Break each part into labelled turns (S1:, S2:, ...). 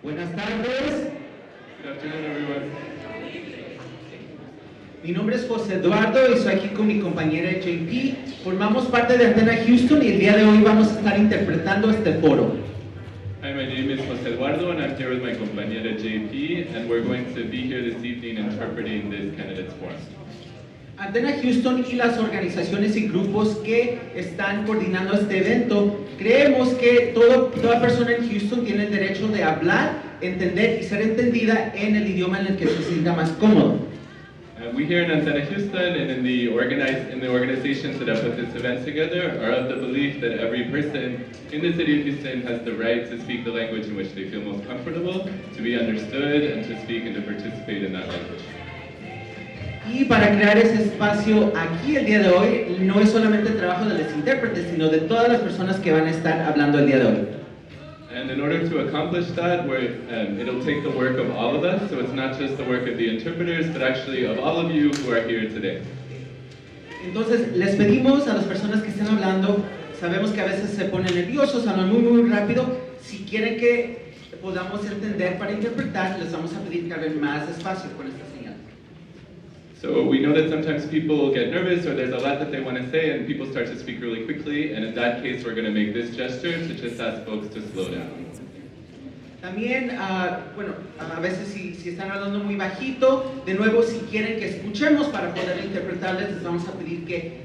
S1: Buenas tardes.
S2: Good afternoon, everyone.
S1: Mi nombre es José Eduardo y soy aquí con mi compañera JP. Formamos parte de Antena Houston y el día de hoy vamos a estar interpretando este foro.
S2: Hi, my name is José Eduardo, and I'm here with my compañera JP, and we're going to be here this evening interpreting this candidates forum.
S1: Antena Houston y las organizaciones y grupos que están coordinando este evento, creemos que toda persona en Houston tiene el derecho de hablar, entender y ser entendida en el idioma en el que se sienta más cómodo.
S2: We here in Antena Houston and in the organizations that have put this event together are of the belief that every person in the city of Houston has the right to speak the language in which they feel most comfortable, to be understood, and to speak and to participate in that language.
S1: Y para crear ese espacio aquí el día de hoy, no es solamente el trabajo de los intérpretes, sino de todas las personas que van a estar hablando el día de hoy.
S2: And in order to accomplish that, it'll take the work of all of us, so it's not just the work of the interpreters, but actually of all of you who are here today.
S1: Entonces, les pedimos a las personas que estén hablando, sabemos que a veces se ponen nerviosos, hablan muy rápido, si quieren que podamos entender para interpretar, les vamos a pedir que hagan más espacio con esta señal.
S2: So we know that sometimes people get nervous or there's a lot that they want to say and people start to speak really quickly, and in that case we're going to make this gesture to just ask folks to slow down.
S1: También, a veces si están hablando muy bajito, de nuevo si quieren que escuchemos para poder interpretarles, les vamos a pedir que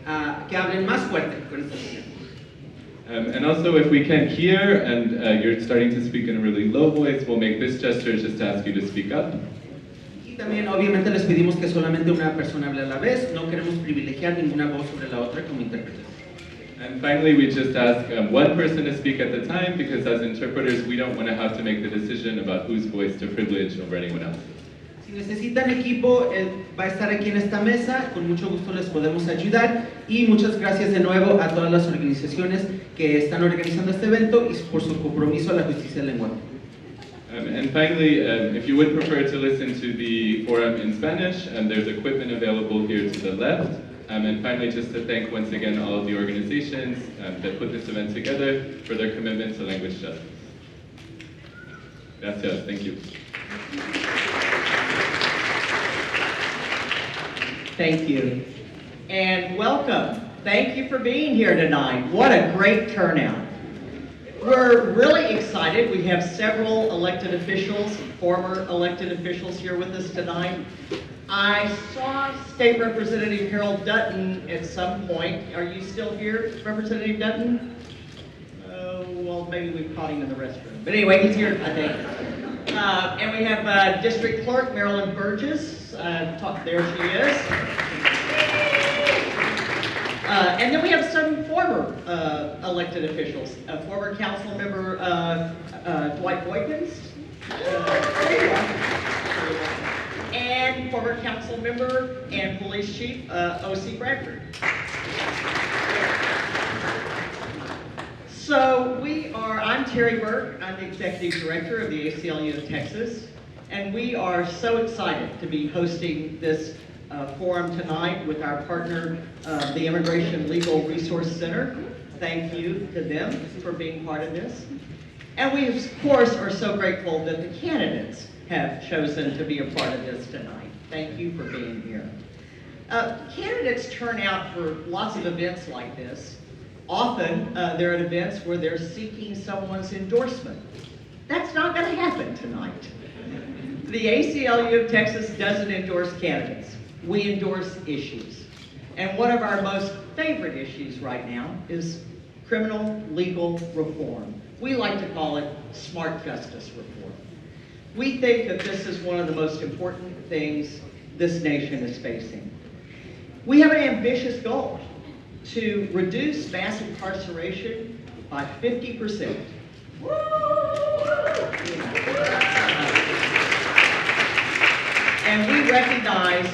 S1: hablen más fuerte con esta señal.
S2: And also if we can't hear and you're starting to speak in a really low voice, we'll make this gesture just to ask you to speak up.
S1: Y también obviamente les pedimos que solamente una persona hable a la vez, no queremos privilegiar ninguna voz sobre la otra como intérpretes.
S2: And finally, we just ask one person to speak at the time, because as interpreters, we don't want to have to make the decision about whose voice to privilege over anyone else.
S1: Si necesitan equipo, va a estar aquí en esta mesa, con mucho gusto les podemos ayudar, y muchas gracias de nuevo a todas las organizaciones que están organizando este evento y por su compromiso a la justicia del lenguaje.
S2: And finally, if you would prefer to listen to the forum in Spanish, there's equipment available here to the left. And finally, just to thank once again all of the organizations that put this event together for their commitment to language justice. Gracias, thank you.
S3: Thank you. And welcome. Thank you for being here tonight. What a great turnout. We're really excited. We have several elected officials, former elected officials here with us tonight. I saw State Representative Harold Dutton at some point. Are you still here, Representative Dutton? Well, maybe we've caught him in the restroom. But anyway, he's here, I think. And we have District Clerk Marilyn Burgess. There she is. And then we have some former elected officials. Former council member Dwight Boykins. There you are. And former council member and police chief O.C. Bradford. So I'm Terry Burke. I'm the executive director of the ACLU of Texas. And we are so excited to be hosting this forum tonight with our partner, the Immigration Legal Resource Center. Thank you to them for being part of this. And we, of course, are so grateful that the candidates have chosen to be a part of this tonight. Thank you for being here. Candidates turn out for lots of events like this. Often, they're at events where they're seeking someone's endorsement. That's not going to happen tonight. The ACLU of Texas doesn't endorse candidates. We endorse issues. And one of our most favorite issues right now is criminal legal reform. We like to call it smart justice reform. We think that this is one of the most important things this nation is facing. We have an ambitious goal to reduce mass incarceration by 50%. And we recognize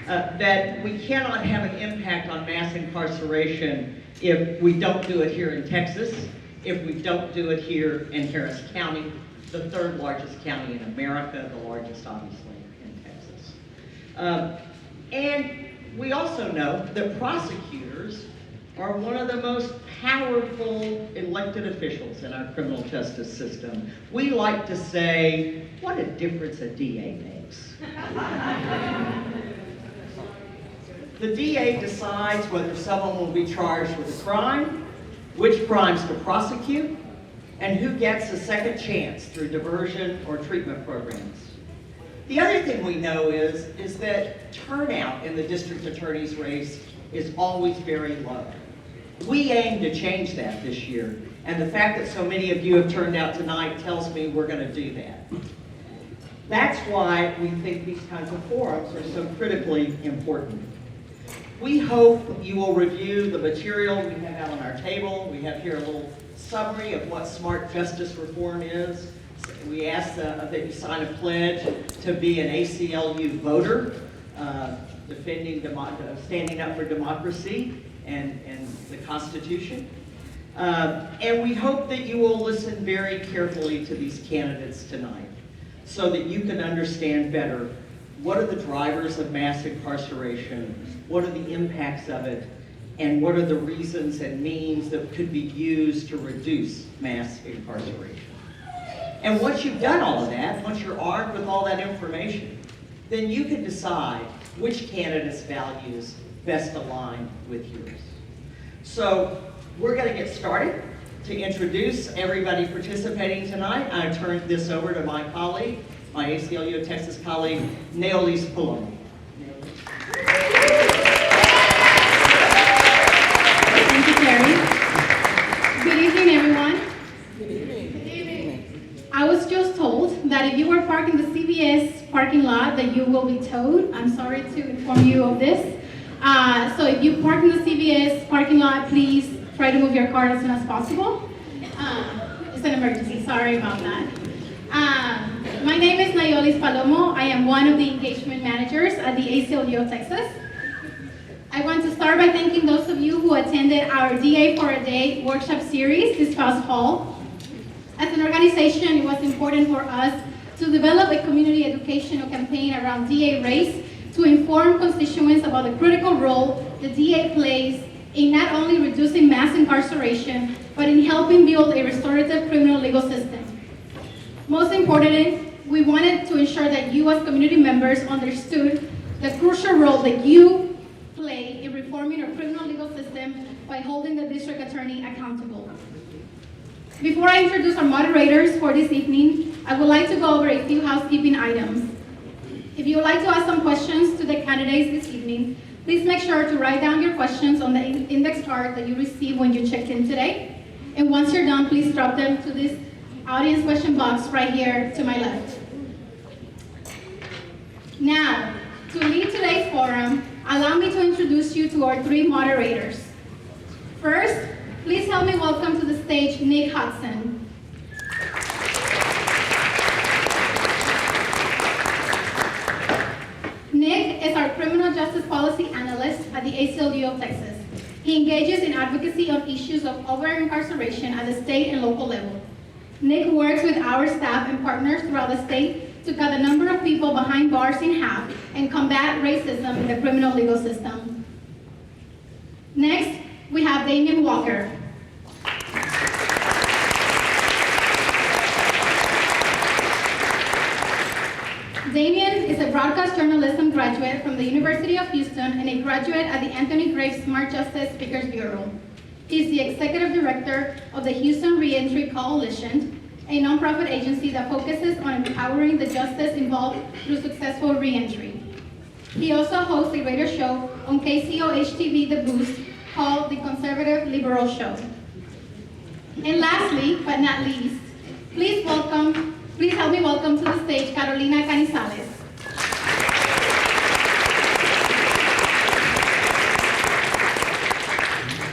S3: that we cannot have an impact on mass incarceration if we don't do it here in Texas, if we don't do it here in Harris County, the third largest county in America, the largest obviously in Texas. And we also know that prosecutors are one of the most powerful elected officials in our criminal justice system. We like to say, what a difference a DA makes. The DA decides whether someone will be charged with a crime, which crimes to prosecute, and who gets a second chance through diversion or treatment programs. The other thing we know is that turnout in the district attorney's race is always very low. We aim to change that this year, and the fact that so many of you have turned out tonight tells me we're going to do that. That's why we think these kinds of forums are so critically important. We hope you will review the material we have out on our table. We have here a little summary of what smart justice reform is. We ask that you sign a pledge to be an ACLU voter, standing up for democracy and the Constitution. And we hope that you will listen very carefully to these candidates tonight so that you can understand better what are the drivers of mass incarceration, what are the impacts of it, and what are the reasons and means that could be used to reduce mass incarceration. And once you've done all of that, once you're armed with all that information, then you can decide which candidate's values best align with yours. So we're going to get started. To introduce everybody participating tonight, I turn this over to my colleague, my ACLU of Texas colleague, Naolis Palomo.
S4: Thank you, Terry. Good evening, everyone. Good evening. I was just told that if you were parked in the CVS parking lot, that you will be towed. I'm sorry to inform you of this. So if you park in the CVS parking lot, please try to move your car as soon as possible. It's an emergency, sorry about that. My name is Naolis Palomo. I am one of the engagement managers at the ACLU of Texas. I want to start by thanking those of you who attended our DA for a Day workshop series this past fall. As an organization, it was important for us to develop a community educational campaign around DA race to inform constituents about the critical role the DA plays in not only reducing mass incarceration, but in helping build a restorative criminal legal system. Most importantly, we wanted to ensure that you as community members understood the crucial role that you play in reforming our criminal legal system by holding the district attorney accountable. Before I introduce our moderators for this evening, I would like to go over a few housekeeping items. If you would like to ask some questions to the candidates this evening, please make sure to write down your questions on the index card that you received when you checked in today. And once you're done, please drop them to this audience question box right here to my left. Now, to lead today's forum, allow me to introduce you to our three moderators. First, please help me welcome to the stage Nick Hudson. Nick is our criminal justice policy analyst at the ACLU of Texas. He engages in advocacy on issues of over-incarceration at the state and local level. Nick works with our staff and partners throughout the state to cut the number of people behind bars in half and combat racism in the criminal legal system. Next, we have Damien Walker. Damien is a broadcast journalism graduate from the University of Houston and a graduate at the Anthony Graves Smart Justice Speakers Bureau. He is the executive director of the Houston Reentry Coalition, a nonprofit agency that focuses on empowering the justice involved through successful reentry. He also hosts a radio show on KCOH-TV The Boost called The Conservative Liberal Show. And lastly, but not least, please help me welcome to the stage Carolina Canizales.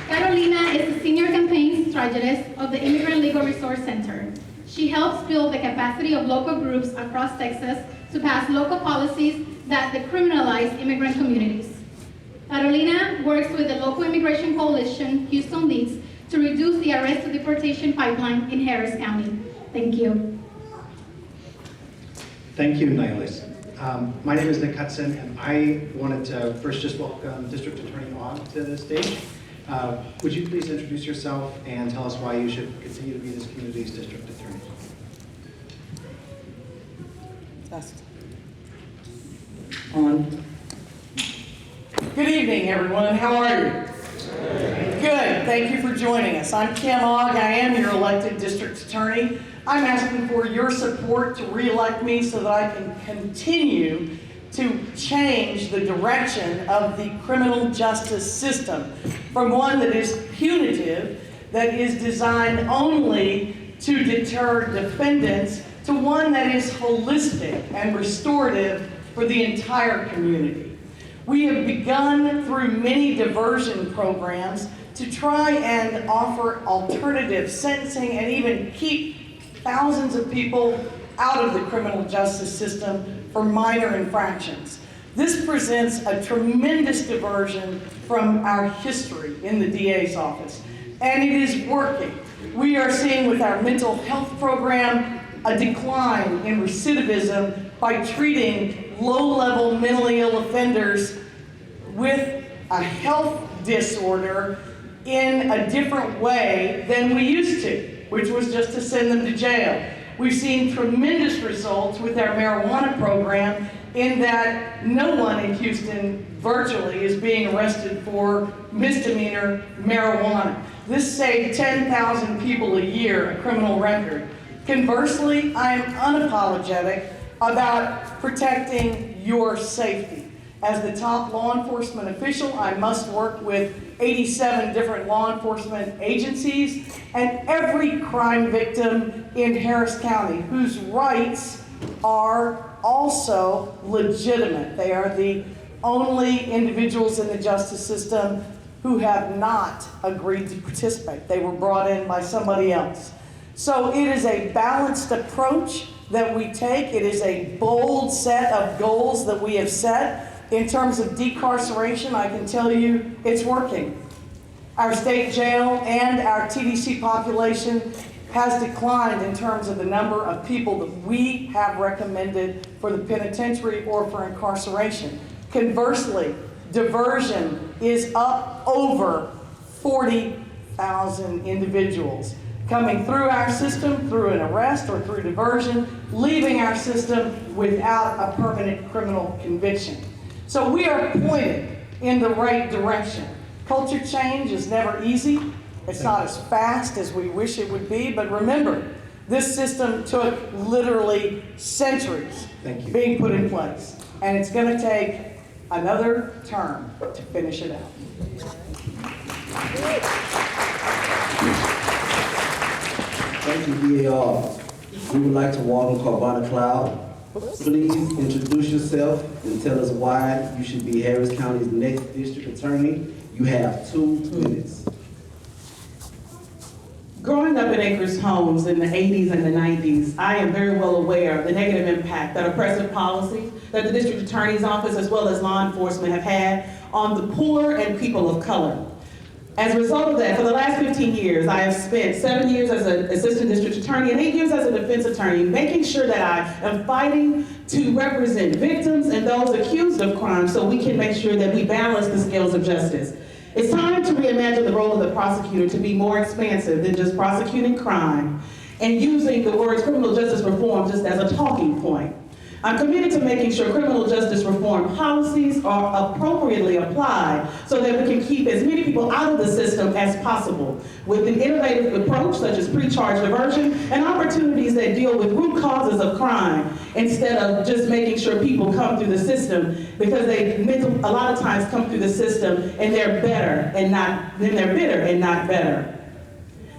S4: Carolina is the senior campaign strategist of the Immigrant Legal Resource Center. She helps build the capacity of local groups across Texas to pass local policies that decriminalize immigrant communities. Carolina works with the local immigration coalition Houston leads to reduce the arrest to deportation pipeline in Harris County. Thank you.
S5: Thank you, Naolis. My name is Nick Hudson, and I wanted to first just welcome District Attorney On to the stage. Would you please introduce yourself and tell us why you should continue to be this community's district attorney?
S6: On. Good evening, everyone. How are you? Good. Thank you for joining us. I'm Kim Ogg. I am your elected district attorney. I'm asking for your support to re-elect me so that I can continue to change the direction of the criminal justice system from one that is punitive, that is designed only to deter defendants, to one that is holistic and restorative for the entire community. We have begun through many diversion programs to try and offer alternative sentencing and even keep thousands of people out of the criminal justice system for minor infractions. This presents a tremendous diversion from our history in the DA's office, and it is working. We are seeing with our mental health program a decline in recidivism by treating low-level mentally ill offenders with a health disorder in a different way than we used to, which was just to send them to jail. We've seen tremendous results with our marijuana program in that no one in Houston virtually is being arrested for misdemeanor marijuana. This saved 10,000 people a year a criminal record. Conversely, I am unapologetic about protecting your safety. As the top law enforcement official, I must work with 87 different law enforcement agencies and every crime victim in Harris County whose rights are also legitimate. They are the only individuals in the justice system who have not agreed to participate. They were brought in by somebody else. So it is a balanced approach that we take. It is a bold set of goals that we have set. In terms of decarceration, I can tell you it's working. Our state jail and our TDC population has declined in terms of the number of people that we have recommended for the penitentiary or for incarceration. Conversely, diversion is up over 40,000 individuals coming through our system, through an arrest or through diversion, leaving our system without a permanent criminal conviction. So we are pointed in the right direction. Culture change is never easy. It's not as fast as we wish it would be, but remember, this system took literally centuries being put in place, and it's going to take another term to finish it out.
S7: Thank you, DAR. We would like to welcome Carvana Cloud. Please introduce yourself and tell us why you should be Harris County's next district attorney. You have 2 minutes.
S8: Growing up in Acres Homes in the 80s and the 90s, I am very well aware of the negative impact that oppressive policies that the district attorney's office as well as law enforcement have had on the poor and people of color. As a result of that, for the last 15 years, I have spent 7 years as an assistant district attorney and 8 years as a defense attorney, making sure that I am fighting to represent victims and those accused of crime so we can make sure that we balance the scales of justice. It's time to reimagine the role of the prosecutor to be more expansive than just prosecuting crime and using the words criminal justice reform just as a talking point. I'm committed to making sure criminal justice reform policies are appropriately applied so that we can keep as many people out of the system as possible with an innovative approach such as pre-charge diversion and opportunities that deal with root causes of crime instead of just making sure people come through the system because they a lot of times come through the system and they're better and not, then they're bitter and not better.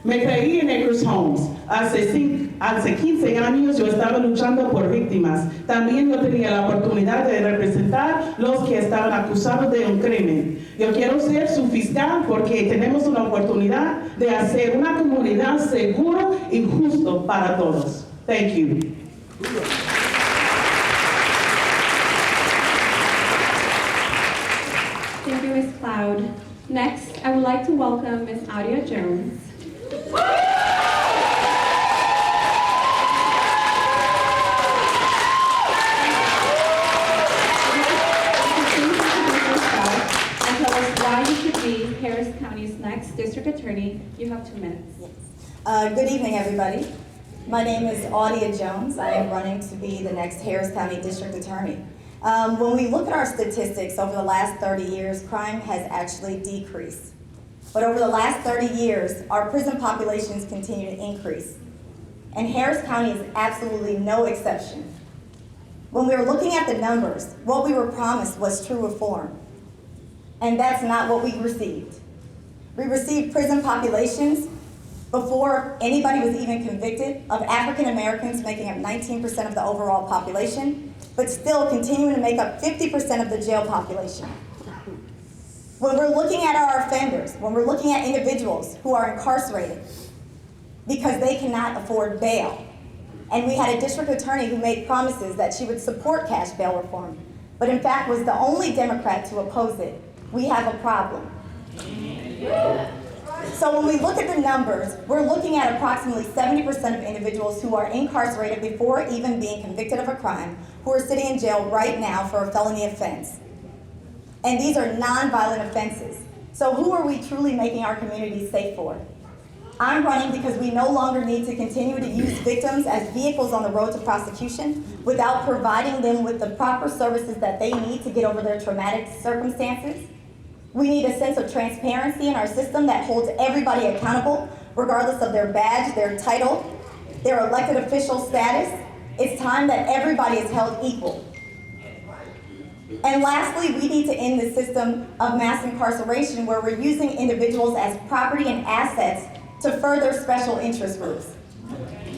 S8: Me crié en Acres Homes. Hace 15 años yo estaba luchando por víctimas. También yo tenía la oportunidad de representar los que estaban acusados de un crimen. Yo quiero ser su fiscal porque tenemos una oportunidad de hacer una comunidad segura y justo para todos. Thank you.
S9: Thank you, Ms. Cloud. Next, I would like to welcome Ms. Audia Jones. Harris County's District Attorney. You have 2 minutes.
S10: Good evening, everybody. My name is Audia Jones. I am running to be the next Harris County District Attorney. When we look at our statistics over the last 30 years, crime has actually decreased. But over the last 30 years, our prison populations continue to increase. And Harris County is absolutely no exception. When we were looking at the numbers, what we were promised was true reform. And that's not what we received. We received prison populations before anybody was even convicted of African Americans making up 19% of the overall population, but still continuing to make up 50% of the jail population. When we're looking at our offenders, when we're looking at individuals who are incarcerated because they cannot afford bail, and we had a district attorney who made promises that she would support cash bail reform, but in fact was the only Democrat to oppose it, we have a problem. So when we look at the numbers, we're looking at approximately 70% of individuals who are incarcerated before even being convicted of a crime, who are sitting in jail right now for a felony offense. And these are non-violent offenses. So who are we truly making our communities safe for? I'm running because we no longer need to continue to use victims as vehicles on the road to prosecution without providing them with the proper services that they need to get over their traumatic circumstances. We need a sense of transparency in our system that holds everybody accountable, regardless of their badge, their title, their elected official status. It's time that everybody is held equal. And lastly, we need to end the system of mass incarceration where we're using individuals as property and assets to further special interest groups.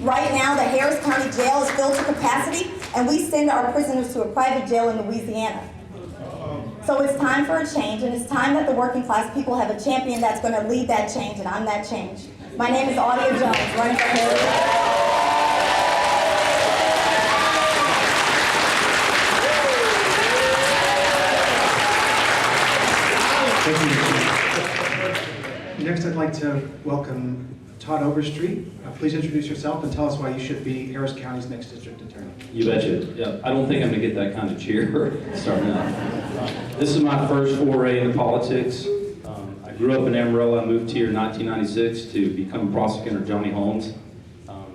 S10: Right now, the Harris County Jail is filled to capacity, and we send our prisoners to a private jail in Louisiana. So it's time for a change, and it's time that the working class people have a champion that's going to lead that change, and I'm that change. My name is Audia Jones, running for Harris.
S5: Thank you. Next, I'd like to welcome Todd Overstreet. Please introduce yourself and tell us why you should be Harris County's next district attorney.
S11: You betcha. Yeah, I don't think I'm going to get that kind of cheer starting out. This is my first foray into politics. I grew up in Amarillo. I moved here in 1996 to become prosecutor Johnny Holmes.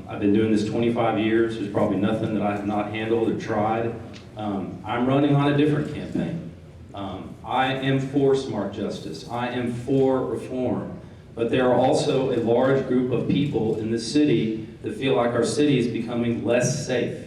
S11: I've been doing this 25 years. There's probably nothing that I have not handled or tried. I'm running on a different campaign. I am for smart justice. I am for reform. But there are also a large group of people in this city that feel like our city is becoming less safe.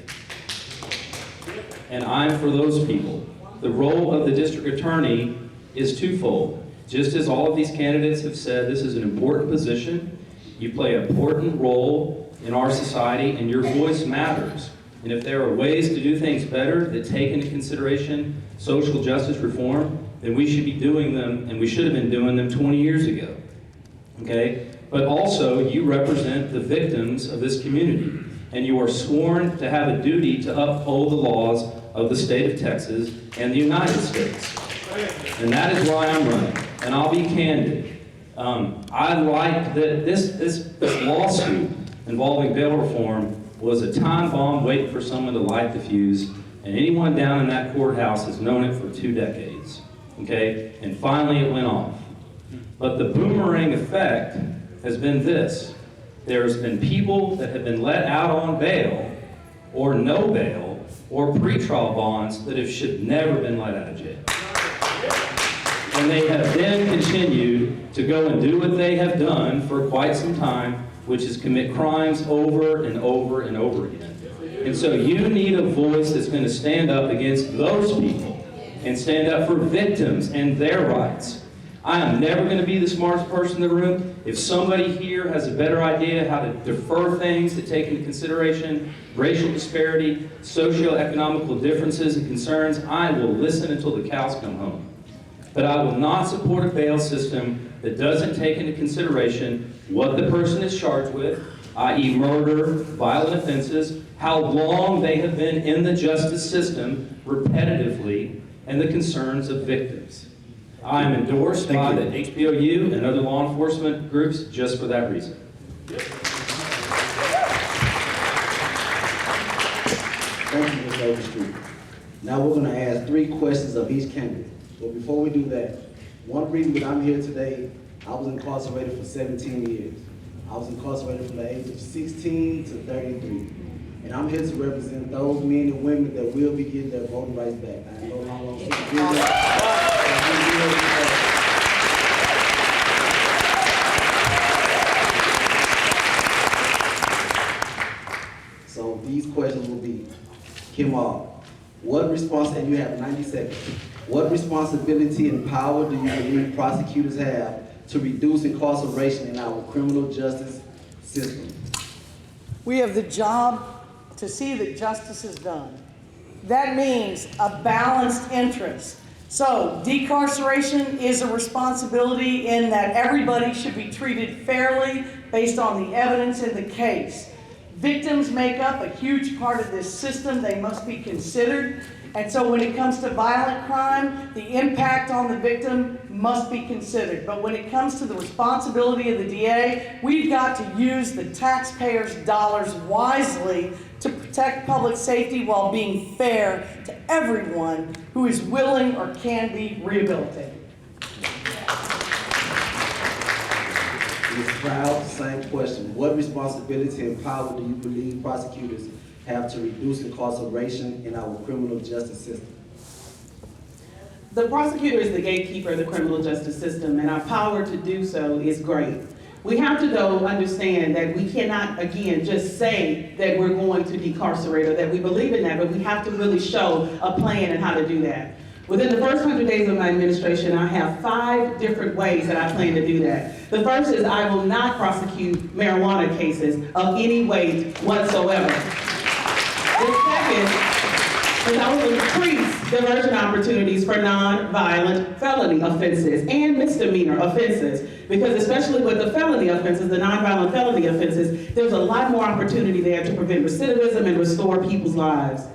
S11: And I'm for those people. The role of the district attorney is twofold. Just as all of these candidates have said, this is an important position. You play an important role in our society, and your voice matters. And if there are ways to do things better that take into consideration social justice reform, then we should be doing them, and we should have been doing them 20 years ago. Okay? But also, you represent the victims of this community, and you are sworn to have a duty to uphold the laws of the state of Texas and the United States. And that is why I'm running. And I'll be candid. I like that this lawsuit involving bail reform was a time bomb waiting for someone to light the fuse, and anyone down in that courthouse has known it for 2 decades. Okay? And finally it went off. But the boomerang effect has been this. There's been people that have been let out on bail, or no bail, or pretrial bonds that should never been let out of jail. And they have then continued to go and do what they have done for quite some time, which is commit crimes over and over and over again. And so you need a voice that's going to stand up against those people and stand up for victims and their rights. I am never going to be the smartest person in the room. If somebody here has a better idea how to defer things that take into consideration racial disparity, socioeconomical differences and concerns, I will listen until the cows come home. But I will not support a bail system that doesn't take into consideration what the person is charged with, i.e. murder, violent offenses, how long they have been in the justice system repetitively, and the concerns of victims. I am endorsed by the HBOU and other law enforcement groups just for that reason.
S7: Thank you, Mr. Overstreet. Now we're going to ask 3 questions of each candidate. But before we do that, one reason that I'm here today, I was incarcerated for 17 years. I was incarcerated from the age of 16 to 33. And I'm here to represent those men and women that will be getting their voting rights back. I am no longer on supervision. So these questions will be, Kim Hall, and you have 90 seconds. What responsibility and power do you believe prosecutors have to reduce incarceration in our criminal justice system?
S6: We have the job to see that justice is done. That means a balanced interest. So decarceration is a responsibility in that everybody should be treated fairly based on the evidence in the case. Victims make up a huge part of this system. They must be considered. And so when it comes to violent crime, the impact on the victim must be considered. But when it comes to the responsibility of the DA, we've got to use the taxpayers' dollars wisely to protect public safety while being fair to everyone who is willing or can be rehabilitated.
S7: Ms. Proud, same question. What responsibility and power do you believe prosecutors have to reduce incarceration in our criminal justice system?
S8: The prosecutor is the gatekeeper of the criminal justice system, and our power to do so is great. We have to, though, understand that we cannot, again, just say that we're going to decarcerate or that we believe in that, but we have to really show a plan and how to do that. Within the first 100 days of my administration, I have 5 different ways that I plan to do that. The first is I will not prosecute marijuana cases of any weight whatsoever. The second is I will increase diversion opportunities for non-violent felony offenses and misdemeanor offenses. Because especially with the felony offenses, the non-violent felony offenses, there's a lot more opportunity there to prevent recidivism and restore people's lives.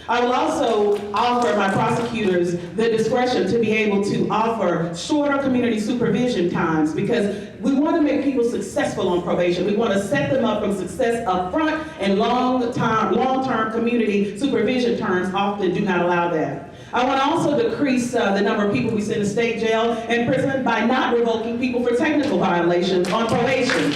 S8: I will also offer my prosecutors the discretion to be able to offer shorter community supervision times because we want to make people successful on probation. We want to set them up for success up front, and long-term community supervision terms often do not allow that. I want to also decrease the number of people we send to state jail and prison by not revoking people for technical violations on probation.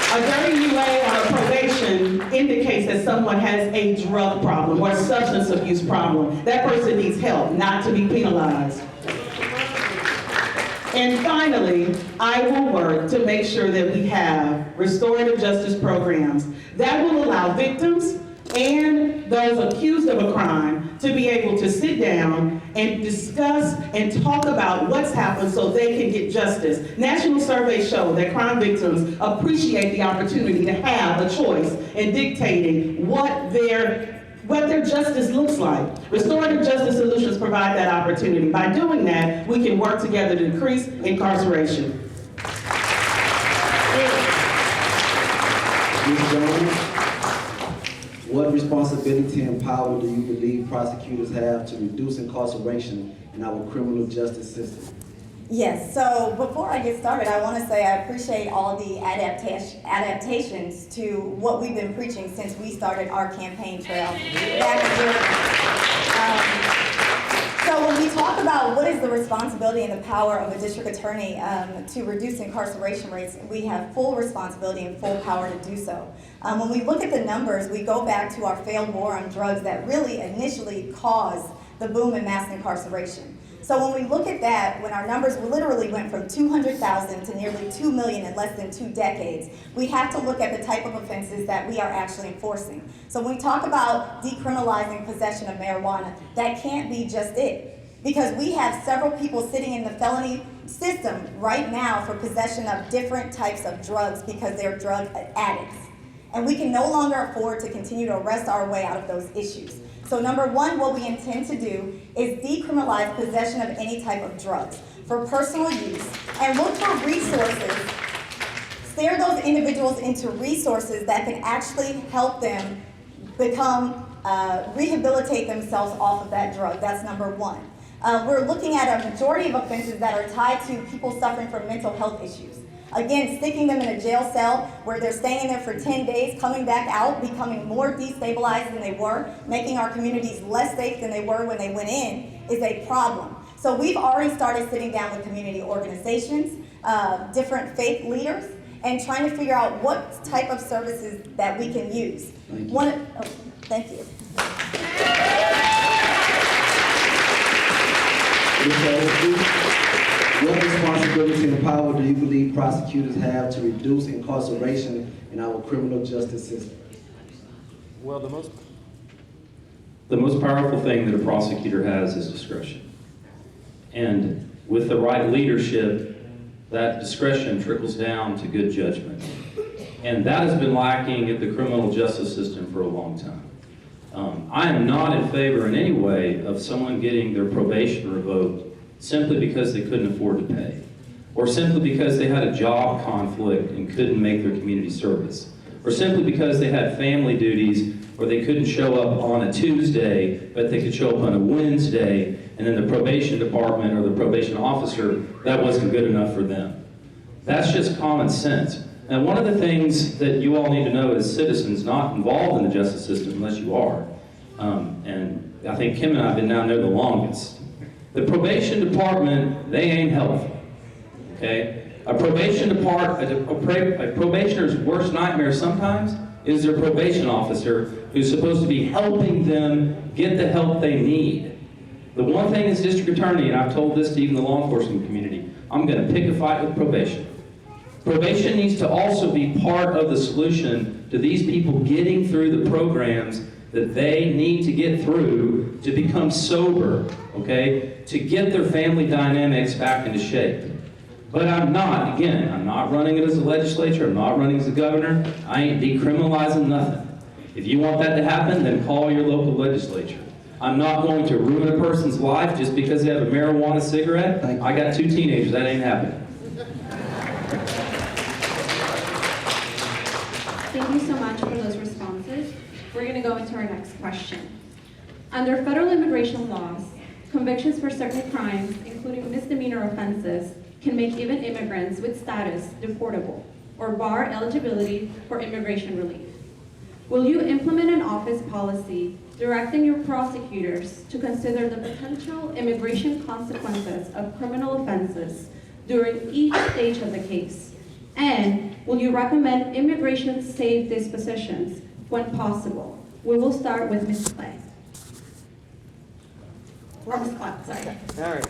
S8: A dirty UA on a probation indicates that someone has a drug problem or a substance abuse problem. That person needs help, not to be penalized. And finally, I will work to make sure that we have restorative justice programs that will allow victims and those accused of a crime to be able to sit down and discuss and talk about what's happened so they can get justice. National surveys show that crime victims appreciate the opportunity to have a choice in dictating what their justice looks like. Restorative justice solutions provide that opportunity. By doing that, we can work together to decrease incarceration.
S7: Ms. Jones, what responsibility and power do you believe prosecutors have to reduce incarceration in our criminal justice system?
S10: Yes, so before I get started, I want to say I appreciate all the adaptations to what we've been preaching since we started our campaign trail back a year ago. So when we talk about what is the responsibility and the power of a district attorney to reduce incarceration rates, we have full responsibility and full power to do so. When we look at the numbers, we go back to our failed war on drugs that really initially caused the boom in mass incarceration. So when we look at that, when our numbers literally went from 200,000 to nearly 2 million in less than 2 decades, we have to look at the type of offenses that we are actually enforcing. So when we talk about decriminalizing possession of marijuana, that can't be just it. Because we have several people sitting in the felony system right now for possession of different types of drugs because they're drug addicts. And we can no longer afford to continue to arrest our way out of those issues. So number one, what we intend to do is decriminalize possession of any type of drugs for personal use and look for resources, steer those individuals into resources that can actually help them rehabilitate themselves off of that drug. That's number one. We're looking at a majority of offenses that are tied to people suffering from mental health issues. Again, sticking them in a jail cell where they're staying there for 10 days, coming back out, becoming more destabilized than they were, making our communities less safe than they were when they went in, is a problem. So we've already started sitting down with community organizations, different faith leaders, and trying to figure out what type of services that we can use. Thank you.
S7: What responsibility and power do you believe prosecutors have to reduce incarceration in our criminal justice system?
S11: Well, the most powerful thing that a prosecutor has is discretion. And with the right leadership, that discretion trickles down to good judgment. And that has been lacking at the criminal justice system for a long time. I am not in favor in any way of someone getting their probation revoked simply because they couldn't afford to pay, or simply because they had a job conflict and couldn't make their community service, or simply because they had family duties or they couldn't show up on a Tuesday, but they could show up on a Wednesday, and then the probation department or the probation officer, that wasn't good enough for them. That's just common sense. And one of the things that you all need to know as citizens not involved in the justice system, unless you are, and I think Kim and I have been down there the longest, the probation department, they ain't helpful, okay? A probationer's worst nightmare sometimes is their probation officer who's supposed to be helping them get the help they need. The one thing as district attorney, and I've told this to even the law enforcement community, I'm gonna pick a fight with probation. Probation needs to also be part of the solution to these people getting through the programs that they need to get through to become sober, okay? To get their family dynamics back into shape. But I'm not running it as a legislature, I'm not running as a governor, I ain't decriminalizing nothing. If you want that to happen, then call your local legislature. I'm not going to ruin a person's life just because they have a marijuana cigarette. I got 2 teenagers, that ain't happening.
S9: Thank you so much for those responses. We're going to go into our next question. Under federal immigration laws, convictions for certain crimes, including misdemeanor offenses, can make even immigrants with status deportable or bar eligibility for immigration relief. Will you implement an office policy directing your prosecutors to consider the potential immigration consequences of criminal offenses during each stage of the case? And will you recommend immigration-safe dispositions when possible? We will start with Ms. Clay. Or Ms. Clark, sorry.
S8: All right.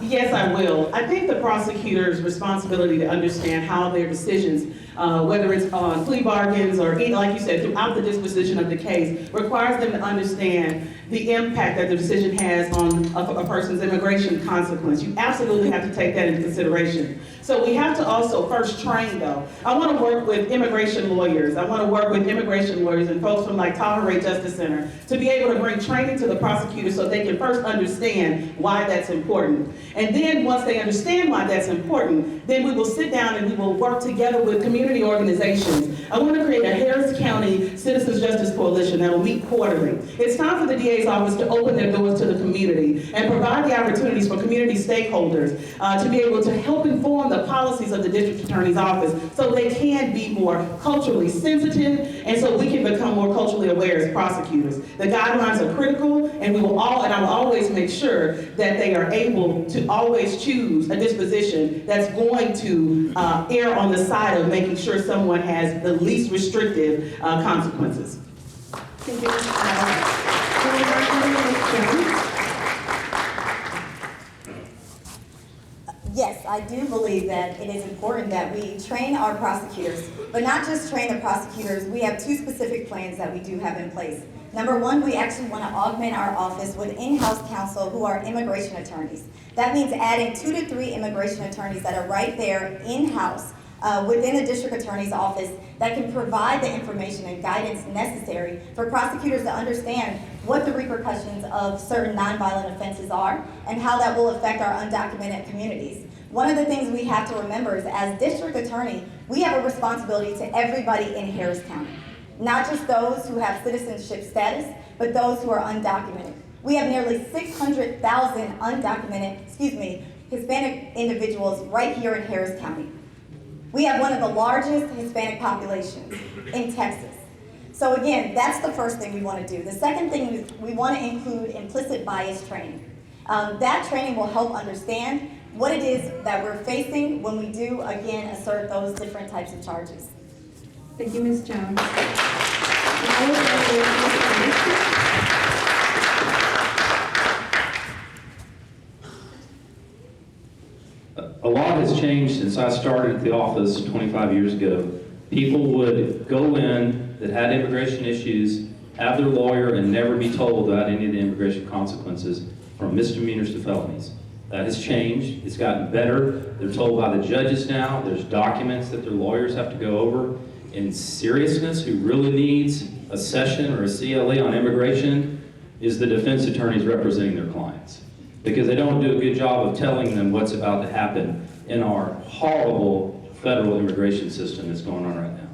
S8: Yes, I will. I think the prosecutor's responsibility to understand how their decisions, whether it's on plea bargains or, like you said, throughout the disposition of the case, requires them to understand the impact that the decision has on a person's immigration consequence. You absolutely have to take that into consideration. So we have to also first train, though. I want to work with immigration lawyers. I want to work with immigration lawyers and folks from like Tolerate Justice Center to be able to bring training to the prosecutors so they can first understand why that's important. And then once they understand why that's important, then we will sit down and we will work together with community organizations. I want to create a Harris County Citizens Justice Coalition that will meet quarterly. It's time for the DA's office to open their doors to the community and provide the opportunities for community stakeholders to be able to help inform the policies of the district attorney's office so they can be more culturally sensitive and so we can become more culturally aware as prosecutors. The guidelines are critical, and I will always make sure that they are able to always choose a disposition that's going to err on the side of making sure someone has the least restrictive consequences.
S9: Thank you, Ms. Clark. We will start with Ms. Jones.
S10: Yes, I do believe that it is important that we train our prosecutors, but not just train the prosecutors. We have 2 specific plans that we do have in place. Number 1, we actually want to augment our office with in-house counsel who are immigration attorneys. That means adding 2 to 3 immigration attorneys that are right there in-house within the district attorney's office that can provide the information and guidance necessary for prosecutors to understand what the repercussions of certain nonviolent offenses are and how that will affect our undocumented communities. One of the things we have to remember is as district attorney, we have a responsibility to everybody in Harris County. Not just those who have citizenship status, but those who are undocumented. We have nearly 600,000 Hispanic individuals right here in Harris County. We have one of the largest Hispanic populations in Texas. So again, that's the first thing we want to do. The second thing is we want to include implicit bias training. That training will help understand what it is that we're facing when we do, again, assert those different types of charges.
S9: Thank you, Ms. Jones. Now we'll go with Mr.
S11: A lot has changed since I started at the office 25 years ago. People would go in that had immigration issues, have their lawyer, and never be told about any of the immigration consequences from misdemeanors to felonies. That has changed. It's gotten better. They're told by the judges now. There's documents that their lawyers have to go over. In seriousness, who really needs a session or a CLE on immigration is the defense attorneys representing their clients, because they don't do a good job of telling them what's about to happen in our horrible federal immigration system that's going on right now.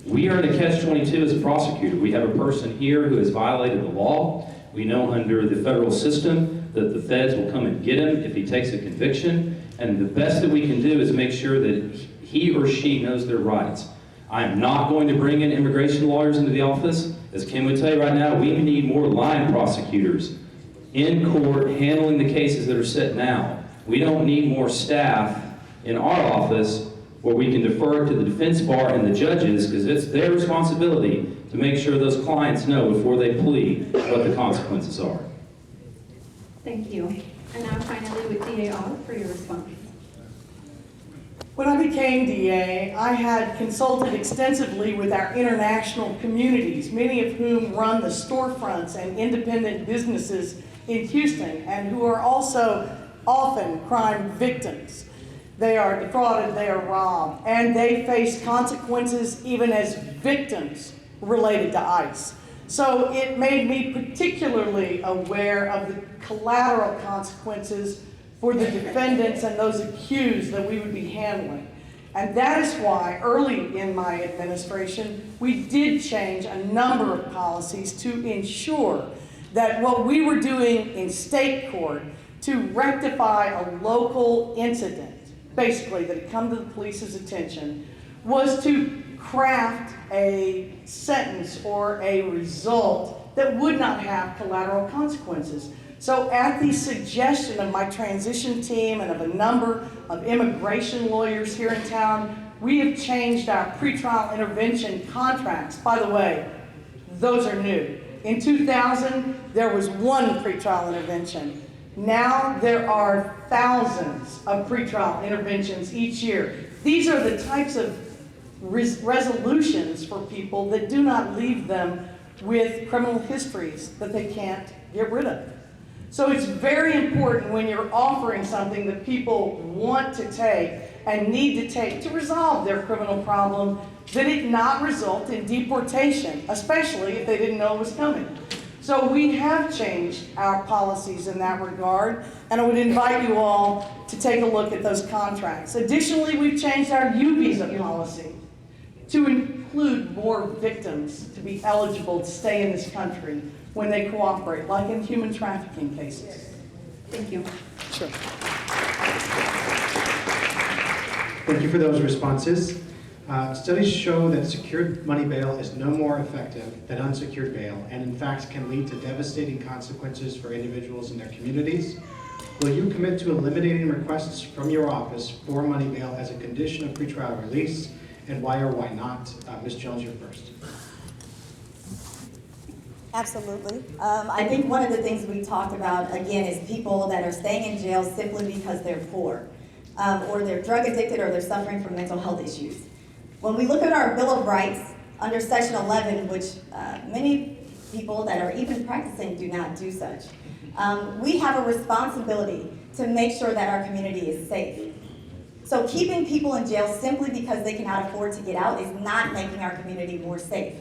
S11: We are in a catch-22 as a prosecutor. We have a person here who has violated the law. We know under the federal system that the feds will come and get him if he takes a conviction, and the best that we can do is make sure that he or she knows their rights. I am not going to bring in immigration lawyers into the office. As Kim would tell you right now, we need more line prosecutors in court handling the cases that are set now. We don't need more staff in our office where we can defer to the defense bar and the judges, because it's their responsibility to make sure those clients know before they plead what the consequences are.
S9: Thank you. And now finally with DA Ogg for your response.
S6: When I became DA, I had consulted extensively with our international communities, many of whom run the storefronts and independent businesses in Houston, and who are also often crime victims. They are defrauded, they are robbed, and they face consequences even as victims related to ICE. So it made me particularly aware of the collateral consequences for the defendants and those accused that we would be handling. And that is why early in my administration, we did change a number of policies to ensure that what we were doing in state court to rectify a local incident, basically that had come to the police's attention, was to craft a sentence or a result that would not have collateral consequences. So at the suggestion of my transition team and of a number of immigration lawyers here in town, we have changed our pretrial intervention contracts. By the way, those are new. In 2000, there was one pretrial intervention. Now there are thousands of pretrial interventions each year. These are the types of resolutions for people that do not leave them with criminal histories that they can't get rid of. So it's very important when you're offering something that people want to take and need to take to resolve their criminal problem, that it not result in deportation, especially if they didn't know it was coming. So we have changed our policies in that regard, and I would invite you all to take a look at those contracts. Additionally, we've changed our U-Visa policy to include more victims to be eligible to stay in this country when they cooperate, like in human trafficking cases.
S9: Thank you.
S6: Sure.
S5: Thank you for those responses. Studies show that secured money bail is no more effective than unsecured bail, and in fact can lead to devastating consequences for individuals and their communities. Will you commit to eliminating requests from your office for money bail as a condition of pretrial release, and why or why not? Ms. Jones, you're first.
S10: Absolutely. I think one of the things we talked about, again, is people that are staying in jail simply because they're poor, or they're drug addicted, or they're suffering from mental health issues. When we look at our Bill of Rights, under Section 11, which many people that are even practicing do not do such, we have a responsibility to make sure that our community is safe. So keeping people in jail simply because they cannot afford to get out is not making our community more safe.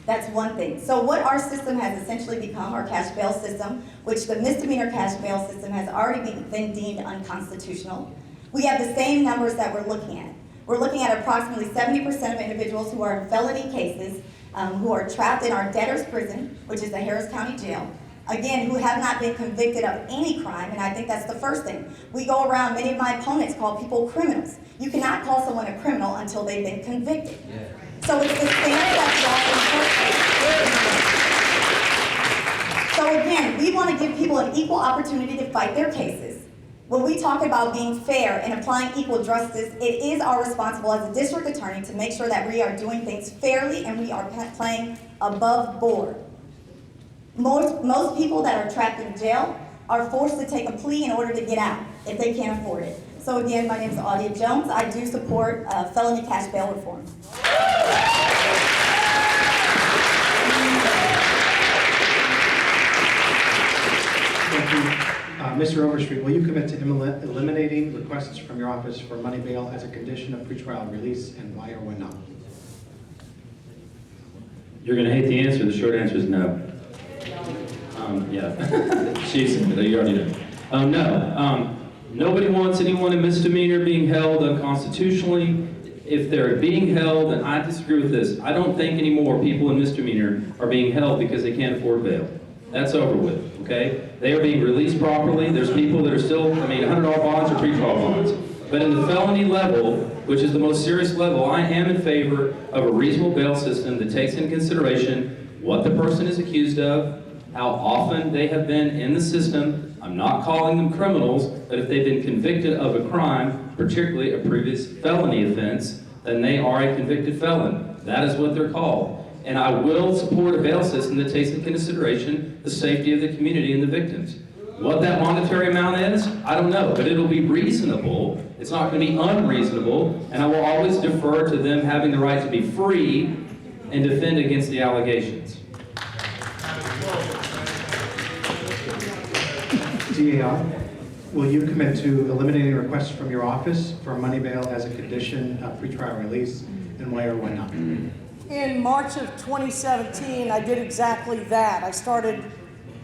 S10: That's one thing. So what our system has essentially become, our cash bail system, which the misdemeanor cash bail system has already been deemed unconstitutional. We have the same numbers that we're looking at. We're looking at approximately 70% of individuals who are in felony cases, who are trapped in our debtor's prison, which is the Harris County Jail. Again, who have not been convicted of any crime, and I think that's the first thing. We go around, many of my opponents call people criminals. You cannot call someone a criminal until they've been convicted. Yeah. So it's the standard that's law enforcement. So again, We want to give people an equal opportunity to fight their cases. When we talk about being fair and applying equal justice, it is our responsibility as a district attorney to make sure that we are doing things fairly and we are playing above board. Most people that are trapped in jail are forced to take a plea in order to get out if they can't afford it. So again, my name is Audia Jones. I do support felony cash bail reform.
S5: Thank you. Mr. Overstreet, will you commit to eliminating requests from your office for money bail as a condition of pretrial release, and why or why not?
S11: You're going to hate the answer. The short answer is no. Yeah. She's, you already know. No. Nobody wants anyone in misdemeanor being held unconstitutionally. If they're being held, and I disagree with this, I don't think anymore people in misdemeanor are being held because they can't afford bail. That's over with, okay? They are being released properly. There's people that are still, $100 bonds or pretrial bonds. But in the felony level, which is the most serious level, I am in favor of a reasonable bail system that takes into consideration what the person is accused of, how often they have been in the system. I'm not calling them criminals, but if they've been convicted of a crime, particularly a previous felony offense, then they are a convicted felon. That is what they're called. And I will support a bail system that takes into consideration the safety of the community and the victims. What that monetary amount is, I don't know, but it'll be reasonable. It's not going to be unreasonable, and I will always defer to them having the right to be free and defend against the allegations.
S5: DAR, will you commit to eliminating requests from your office for money bail as a condition of pretrial release, and why or why not?
S6: In March of 2017, I did exactly that. I started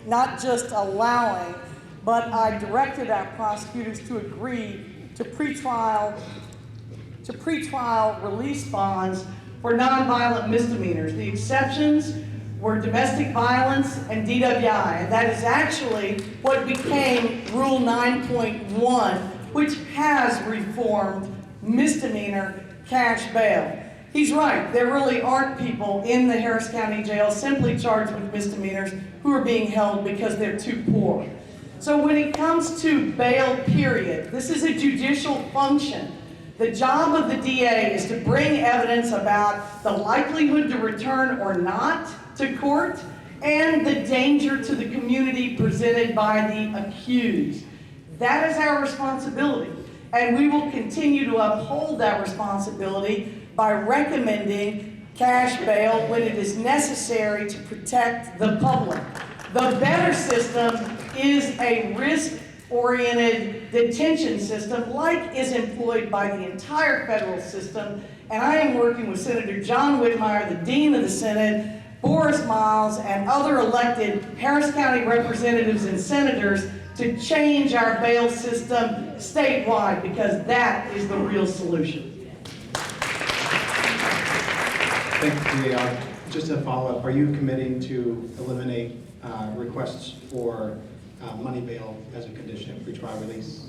S6: not just allowing, but I directed our prosecutors to agree to pretrial release bonds for nonviolent misdemeanors. The exceptions were domestic violence and DWI, and that is actually what became Rule 9.1, which has reformed misdemeanor cash bail. He's right, there really aren't people in the Harris County Jail simply charged with misdemeanors who are being held because they're too poor. So when it comes to bail period, this is a judicial function. The job of the DA is to bring evidence about the likelihood to return or not to court and the danger to the community presented by the accused. That is our responsibility, and we will continue to uphold that responsibility by recommending cash bail when it is necessary to protect the public. The better system is a risk-oriented detention system like is employed by the entire federal system, and I am working with Senator John Whitmire, the Dean of the Senate, Boris Miles, and other elected Harris County representatives and senators to change our bail system statewide, because that is the real solution.
S5: Thank you, DAR. Just a follow-up, are you committing to eliminate requests for money bail as a condition of pretrial release?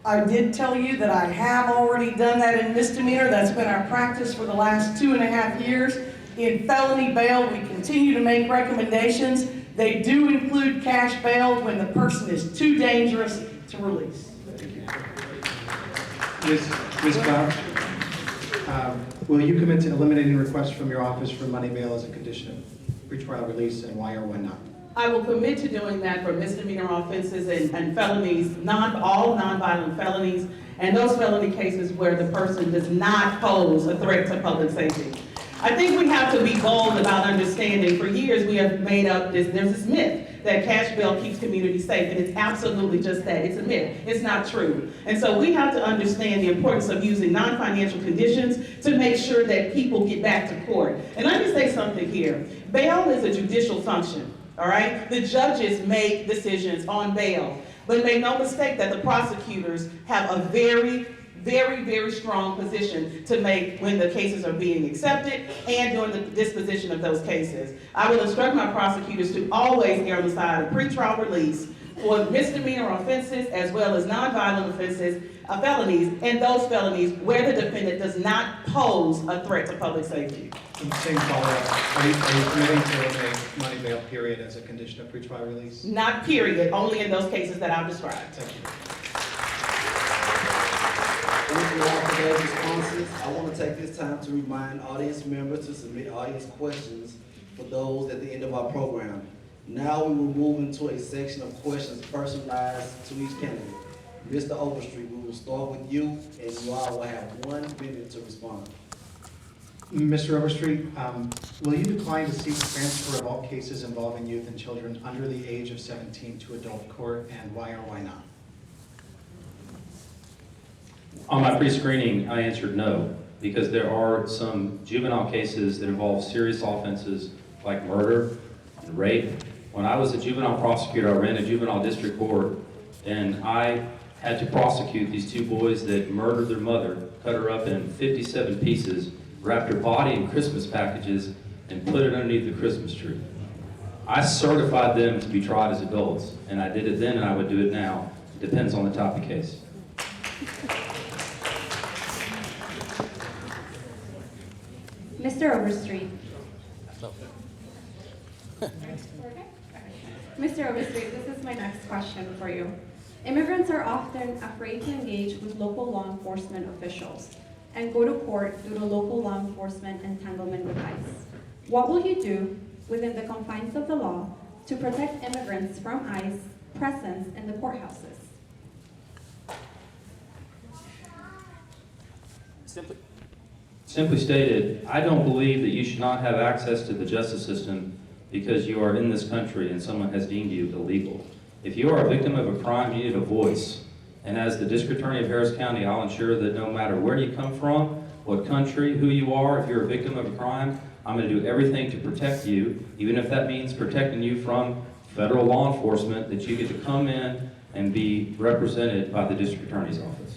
S6: I did tell you that I have already done that in misdemeanor. That's been our practice for the last 2.5 years. In felony bail, we continue to make recommendations. They do include cash bail when the person is too dangerous to release.
S5: Ms. Cloud, will you commit to eliminating requests from your office for money bail as a condition of pretrial release, and why or why not?
S8: I will commit to doing that for misdemeanor offenses and felonies, all nonviolent felonies, and those felony cases where the person does not pose a threat to public safety. I think we have to be bold about understanding. For years we have made up there's this myth that cash bail keeps communities safe, and it's absolutely just that. It's a myth. It's not true. And so we have to understand the importance of using non-financial conditions to make sure that people get back to court. And let me say something here. Bail is a judicial function, all right? The judges make decisions on bail, but make no mistake that the prosecutors have a very strong position to make when the cases are being accepted and during the disposition of those cases. I will instruct my prosecutors to always err on the side of pretrial release for misdemeanor offenses as well as nonviolent offenses, felonies, and those felonies where the defendant does not pose a threat to public safety.
S5: Same follow-up. Are you committing to eliminate money bail period as a condition of pretrial release?
S8: Not period, only in those cases that I've described.
S5: Thank you.
S7: Thank you all for those responses. I want to take this time to remind audience members to submit audience questions for those at the end of our program. Now we will move into a section of questions personalized to each candidate. Mr. Overstreet, we will start with you, and you all will have 1 minute to respond.
S5: Mr. Overstreet, will you decline to seek transfer of all cases involving youth and children under the age of 17 to adult court, and why or why not?
S11: On my pre-screening, I answered no, because there are some juvenile cases that involve serious offenses like murder and rape. When I was a juvenile prosecutor, I ran a juvenile district court, and I had to prosecute these 2 boys that murdered their mother, cut her up in 57 pieces, wrapped her body in Christmas packages, and put it underneath the Christmas tree. I certified them to be tried as adults, and I did it then and I would do it now. It depends on the type of case.
S9: Mr. Overstreet. Mr. Overstreet, this is my next question for you. Immigrants are often afraid to engage with local law enforcement officials and go to court due to local law enforcement entanglement with ICE. What will you do within the confines of the law to protect immigrants from ICE presence in the courthouses?
S11: Simply stated, I don't believe that you should not have access to the justice system because you are in this country and someone has deemed you illegal. If you are a victim of a crime, you need a voice. And as the District Attorney of Harris County, I'll ensure that no matter where you come from, what country, who you are, if you're a victim of a crime, I'm going to do everything to protect you, even if that means protecting you from federal law enforcement, that you get to come in and be represented by the District Attorney's Office.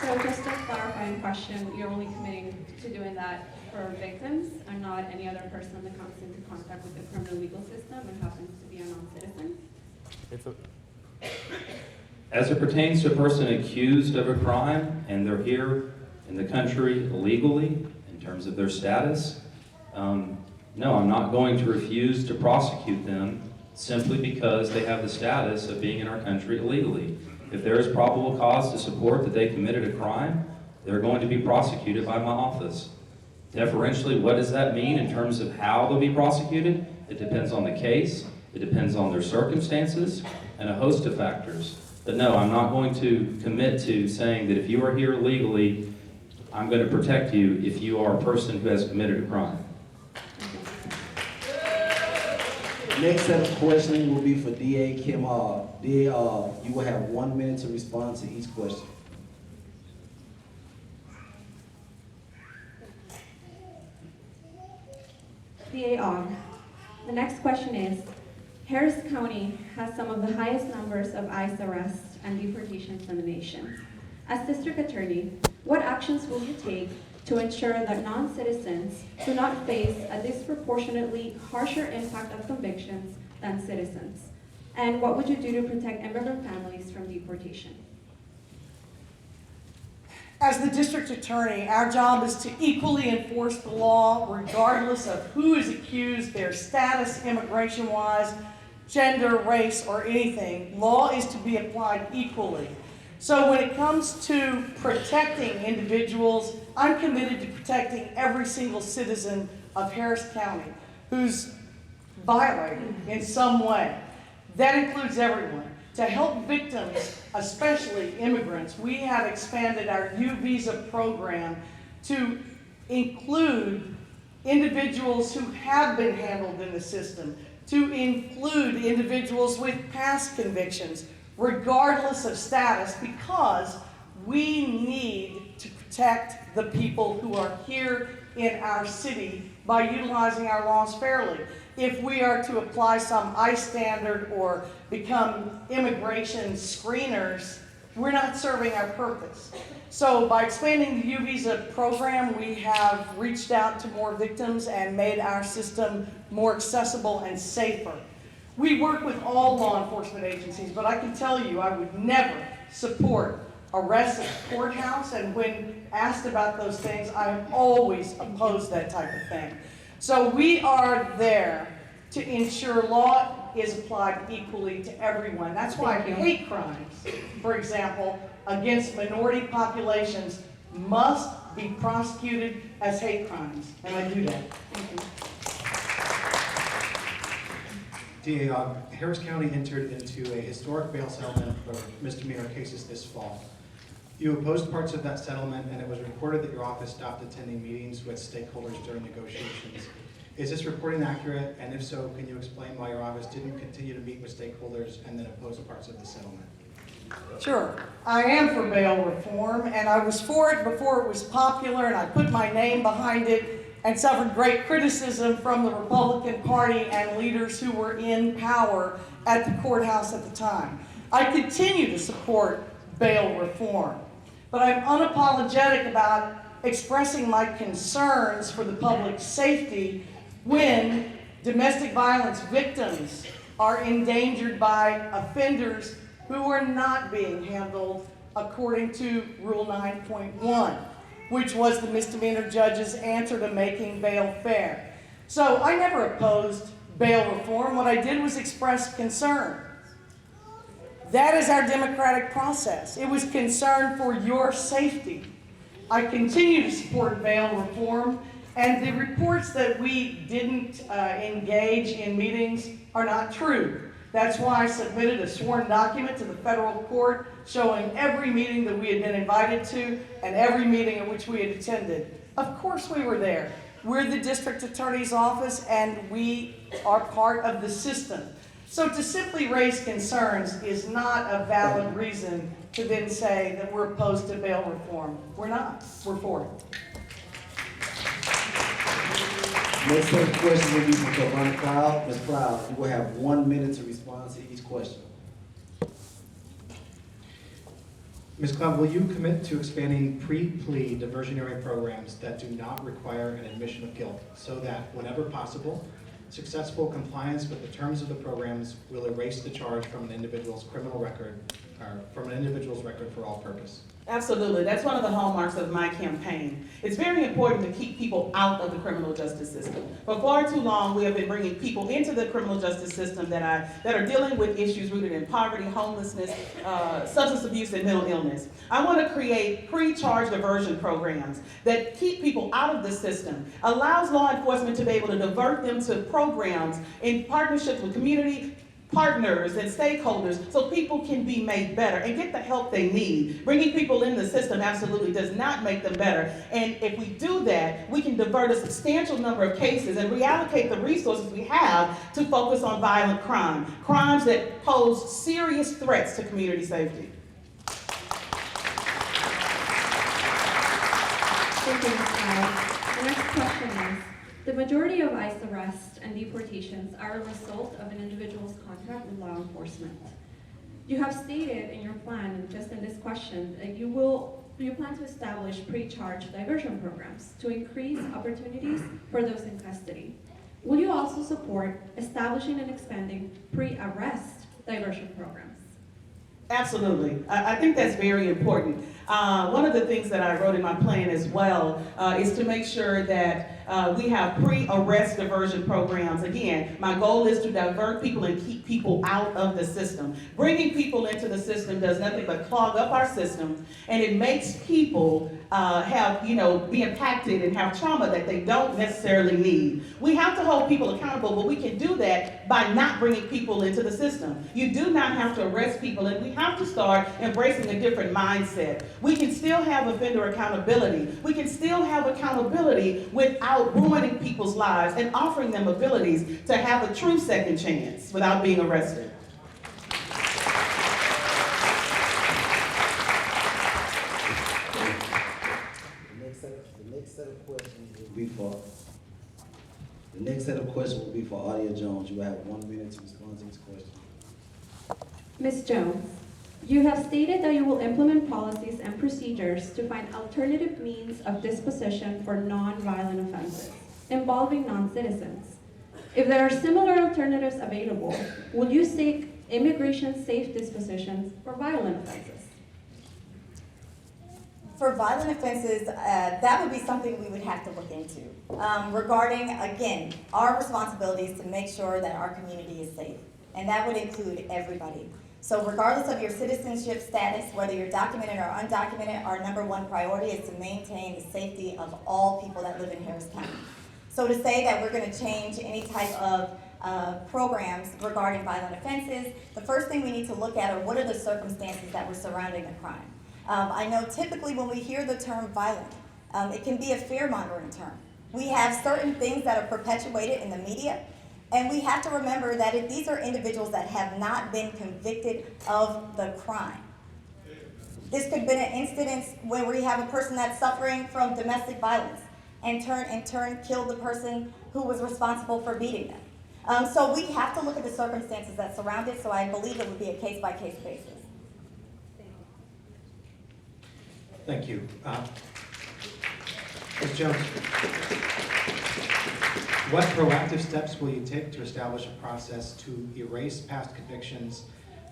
S9: So just a clarifying question, you're only committing to doing that for victims and not any other person that comes into contact with the criminal legal system and happens to be a non-citizen?
S11: As it pertains to a person accused of a crime and they're here in the country illegally in terms of their status, no, I'm not going to refuse to prosecute them simply because they have the status of being in our country illegally. If there is probable cause to support that they committed a crime, they're going to be prosecuted by my office. Deferentially, what does that mean in terms of how they'll be prosecuted? It depends on the case, it depends on their circumstances, and a host of factors. But no, I'm not going to commit to saying that if you are here illegally, I'm going to protect you if you are a person who has committed a crime.
S7: Next set of questioning will be for DA Kim Hall. DA, you will have 1 minute to respond to each question.
S9: DA Ogg, the next question is, Harris County has some of the highest numbers of ICE arrests and deportations in the nation. As District Attorney, what actions will you take to ensure that non-citizens do not face a disproportionately harsher impact of convictions than citizens? And what would you do to protect immigrant families from deportation?
S6: As the district attorney, our job is to equally enforce the law regardless of who is accused, their status immigration-wise, gender, race, or anything. Law is to be applied equally. So when it comes to protecting individuals, I'm committed to protecting every single citizen of Harris County who's violated in some way. That includes everyone. To help victims, especially immigrants, we have expanded our U-Visa program to include individuals who have been handled in the system, to include individuals with past convictions, regardless of status, because we need to protect the people who are here in our city by utilizing our laws fairly. If we are to apply some ICE standard or become immigration screeners, we're not serving our purpose. So by expanding the U-Visa program, we have reached out to more victims and made our system more accessible and safer. We work with all law enforcement agencies, but I can tell you I would never support arrests at the courthouse, and when asked about those things, I have always opposed that type of thing. So we are there to ensure law is applied equally to everyone. That's why hate crimes, for example, against minority populations must be prosecuted as hate crimes. And I do that. Thank you.
S5: DA Ogg, Harris County entered into a historic bail settlement for misdemeanor cases this fall. You opposed parts of that settlement, and it was reported that your office stopped attending meetings with stakeholders during negotiations. Is this reporting accurate? And if so, can you explain why your office didn't continue to meet with stakeholders and then oppose parts of the settlement?
S6: Sure. I am for bail reform, and I was for it before it was popular, and I put my name behind it and suffered great criticism from the Republican Party and leaders who were in power at the courthouse at the time. I continue to support bail reform, but I'm unapologetic about expressing my concerns for the public's safety when domestic violence victims are endangered by offenders who are not being handled according to Rule 9.1, which was the misdemeanor judge's answer to making bail fair. So I never opposed bail reform. What I did was express concern. That is our democratic process. It was concern for your safety. I continue to support bail reform, and the reports that we didn't engage in meetings are not true. That's why I submitted a sworn document to the federal court showing every meeting that we had been invited to and every meeting at which we had attended. Of course we were there. We're the district attorney's office, and we are part of the system. So to simply raise concerns is not a valid reason to then say that we're opposed to bail reform. We're not. We're for it.
S7: Next set of questions will be from Clavon Cloud. Ms. Cloud, you will have 1 minute to respond to each question.
S5: Ms. Cloud, will you commit to expanding pre-plea diversionary programs that do not require an admission of guilt so that, whenever possible, successful compliance with the terms of the programs will erase the charge from an individual's criminal record, or from an individual's record for all purpose?
S8: Absolutely. That's one of the hallmarks of my campaign. It's very important to keep people out of the criminal justice system. For far too long, we have been bringing people into the criminal justice system that are dealing with issues rooted in poverty, homelessness, substance abuse, and mental illness. I want to create pre-charge diversion programs that keep people out of the system, allows law enforcement to be able to divert them to programs in partnership with community partners and stakeholders so people can be made better and get the help they need. Bringing people in the system absolutely does not make them better. And if we do that, we can divert a substantial number of cases and reallocate the resources we have to focus on violent crime, crimes that pose serious threats to community safety.
S9: Thank you, Ms. Cloud. The next question is, the majority of ICE arrests and deportations are a result of an individual's contact with law enforcement. You have stated in your plan, just in this question, that you plan to establish pre-charge diversion programs to increase opportunities for those in custody. Will you also support establishing and expanding pre-arrest diversion programs?
S8: Absolutely. I think that's very important. One of the things that I wrote in my plan as well is to make sure that we have pre-arrest diversion programs. Again, my goal is to divert people and keep people out of the system. Bringing people into the system does nothing but clog up our system, and it makes people be impacted and have trauma that they don't necessarily need. We have to hold people accountable, but we can do that by not bringing people into the system. You do not have to arrest people, and we have to start embracing a different mindset. We can still have offender accountability. We can still have accountability without ruining people's lives and offering them abilities to have a true second chance without being arrested.
S7: The next set of questions will be for Audia Jones. You will have 1 minute to respond to this question.
S9: Ms. Jones, you have stated that you will implement policies and procedures to find alternative means of disposition for non-violent offenses involving non-citizens. If there are similar alternatives available, will you seek immigration-safe dispositions for violent offenses?
S10: For violent offenses, that would be something we would have to look into. Regarding, again, our responsibility is to make sure that our community is safe, and that would include everybody. So regardless of your citizenship status, whether you're documented or undocumented, our number one priority is to maintain the safety of all people that live in Harris County. So to say that we're going to change any type of programs regarding violent offenses, the first thing we need to look at are what are the circumstances that were surrounding the crime. I know typically when we hear the term violent, it can be a fear-mongering term. We have certain things that are perpetuated in the media, and we have to remember that if these are individuals that have not been convicted of the crime. This could have been an instance where we have a person that's suffering from domestic violence and in turn killed the person who was responsible for beating them. So we have to look at the circumstances that surround it, so I believe it would be a case-by-case basis.
S5: Thank you. Ms. Jones, what proactive steps will you take to establish a process to erase past convictions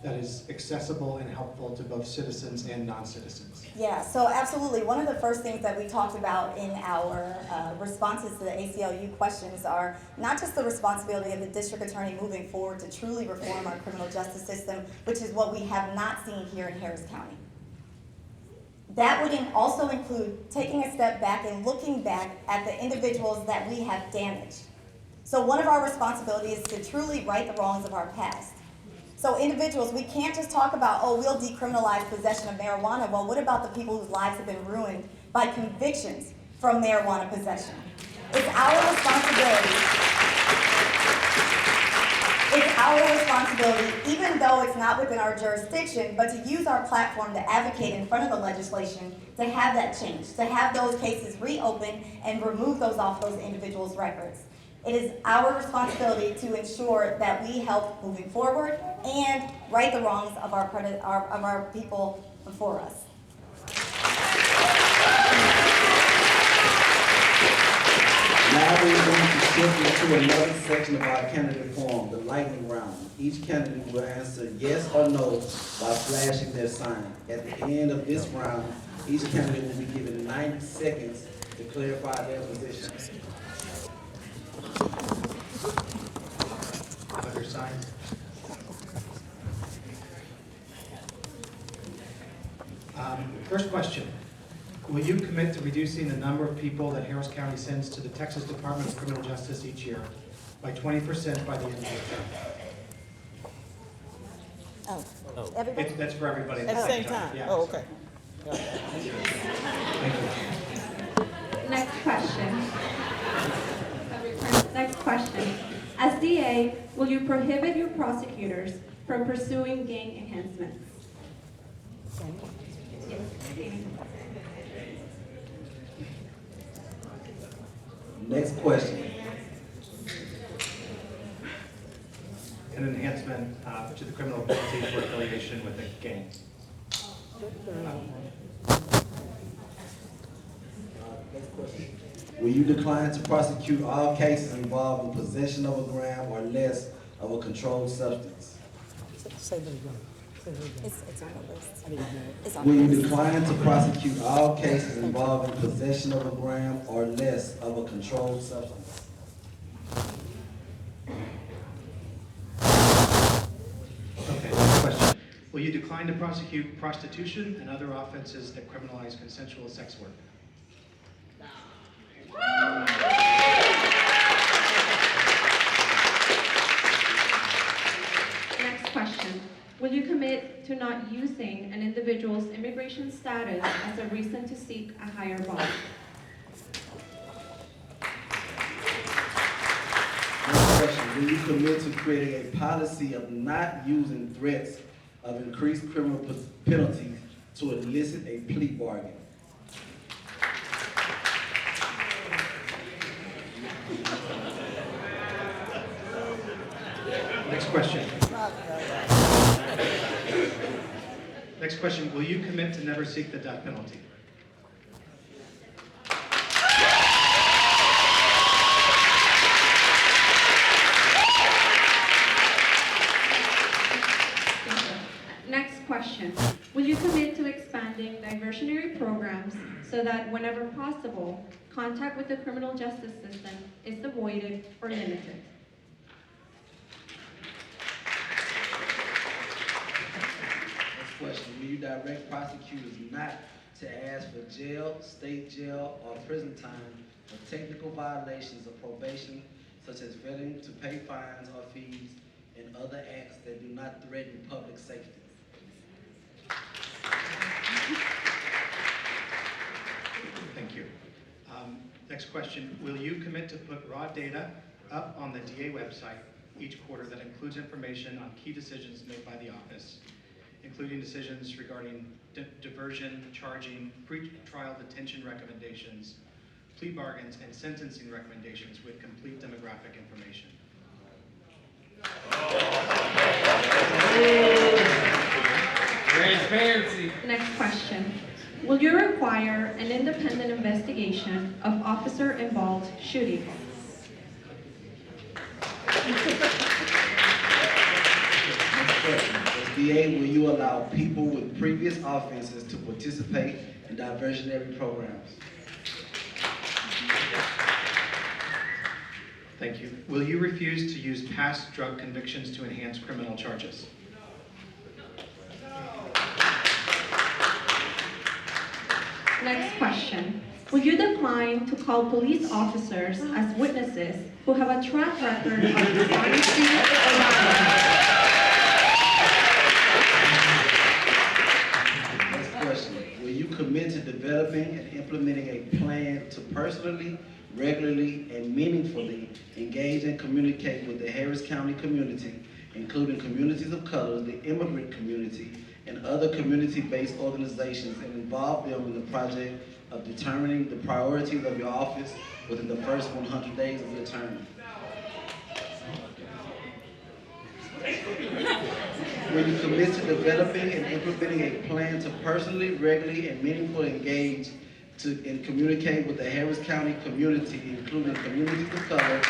S5: that is accessible and helpful to both citizens and non-citizens?
S10: Yeah, so absolutely. One of the first things that we talked about in our responses to the ACLU questions are not just the responsibility of the district attorney moving forward to truly reform our criminal justice system, which is what we have not seen here in Harris County. That would also include taking a step back and looking back at the individuals that we have damaged. So one of our responsibilities is to truly right the wrongs of our past. So individuals, we can't just talk about, oh, we'll decriminalize possession of marijuana. Well, what about the people whose lives have been ruined by convictions from marijuana possession? It's our responsibility. It's our responsibility, even though it's not within our jurisdiction, but to use our platform to advocate in front of the legislation to have that change, to have those cases reopened and remove those off those individuals' records. It is our responsibility to ensure that we help moving forward and right the wrongs of our people before us.
S7: Now we're going to shift into another section of our candidate forum, the lightning round. Each candidate will answer yes or no by flashing their sign. At the end of this round, each candidate will be given 90 seconds to clarify their position.
S5: Other sign. First question. Will you commit to reducing the number of people that Harris County sends to the Texas Department of Criminal Justice each year by 20% by the end of the term?
S10: Oh, everybody?
S5: That's for everybody
S8: At the same time?
S5: Yeah.
S8: Oh, okay.
S5: Thank you.
S9: Next question. Next question. As DA, will you prohibit your prosecutors from pursuing gang enhancements?
S7: Next question.
S5: An enhancement to the criminal penalty for affiliation with a gang.
S7: Next question. Will you decline to prosecute all cases involving possession of a gram or less of a controlled substance?
S10: It's on the list. It's on
S7: Will
S10: the
S7: you
S10: list.
S7: decline to prosecute all cases involving possession of a gram or less of a controlled substance?
S5: Okay, next question. Will you decline to prosecute prostitution and other offenses that criminalize consensual sex work?
S9: Next question. Will you commit to not using an individual's immigration status as a reason to seek a higher bond?
S7: Next question. Will you commit to creating a policy of not using threats of increased criminal penalties to elicit a plea bargain?
S5: Next question. Next question. Will you commit to never seek the death penalty?
S9: Next question. Will you commit to expanding diversionary programs so that whenever possible, contact with the criminal justice system is avoided or limited.
S7: Next question, will you direct prosecutors not to ask for jail, state jail, or prison time for technical violations of probation, such as failing to pay fines or fees and other acts that do not threaten public safety?
S5: Thank you. Next question, will you commit to put raw data up on the DA website each quarter that includes information on key decisions made by the office, including decisions regarding diversion, charging, pre-trial detention recommendations, plea bargains, and sentencing recommendations with complete demographic information?
S12: Transparency.
S9: Next question. Will you require an independent investigation of officer-involved shootings?
S7: As DA, will you allow people with previous offenses to participate in diversionary programs?
S5: Thank you. Will you refuse to use past drug convictions to enhance criminal charges?
S9: Next question. Will you decline to call police officers as witnesses who have a track record of dishonesty or violence?
S7: Next question. Will you commit to developing and implementing a plan to personally, regularly, and meaningfully engage and communicate with the Harris County community, including communities of color, the immigrant community, and other community-based organizations, and involve them in the project of determining the priorities of your office within the first 100 days of your term? Will you commit to developing and implementing a plan to personally, regularly, and meaningfully engage and communicate with the Harris County community, including communities of color,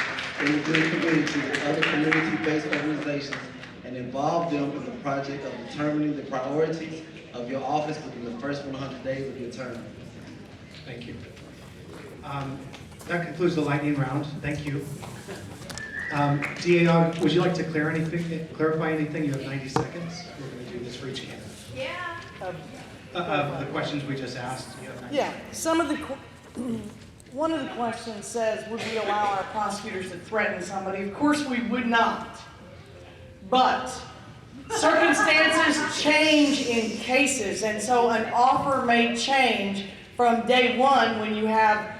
S7: immigrant community, and other community-based organizations, and involve them in the project of determining the priorities of your office within the first 100 days of your term?
S5: Thank you. That concludes the lightning round. Thank you. DA, would you like to clarify anything? You have 90 seconds. We're going to do this for each candidate.
S10: Yeah.
S5: The questions we just asked. You have 90
S6: Yeah, one of the questions says, would we allow our prosecutors to threaten somebody? Of course we would not. But circumstances change in cases, and so an offer may change from day one when you have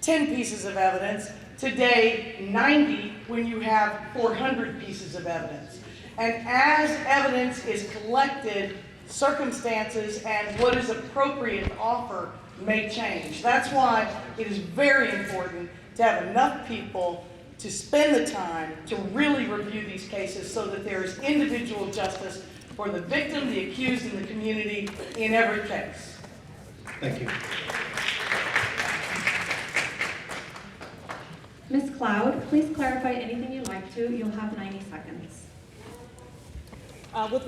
S6: 10 pieces of evidence to day 90 when you have 400 pieces of evidence. And as evidence is collected, circumstances and what is appropriate to offer may change. That's why it is very important to have enough people to spend the time to really review these cases so that there is individual justice for the victim, the accused, and the community in every case.
S5: Thank you.
S9: Ms. Cloud, please clarify anything you'd like to. You'll have 90 seconds.
S8: With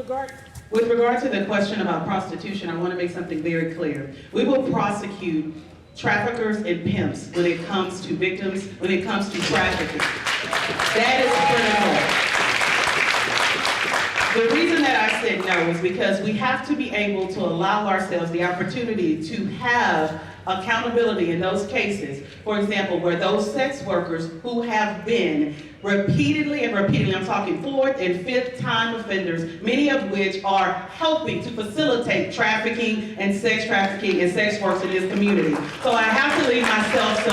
S8: regard to the question about prostitution, I want to make something very clear. We will prosecute traffickers and pimps when it comes to victims, when it comes to trafficking. That is critical. The reason that I said no is because we have to be able to allow ourselves the opportunity to have accountability in those cases. For example, where those sex workers who have been repeatedly, I'm talking fourth and fifth time offenders, many of which are helping to facilitate trafficking and sex works in this community. So I have to leave myself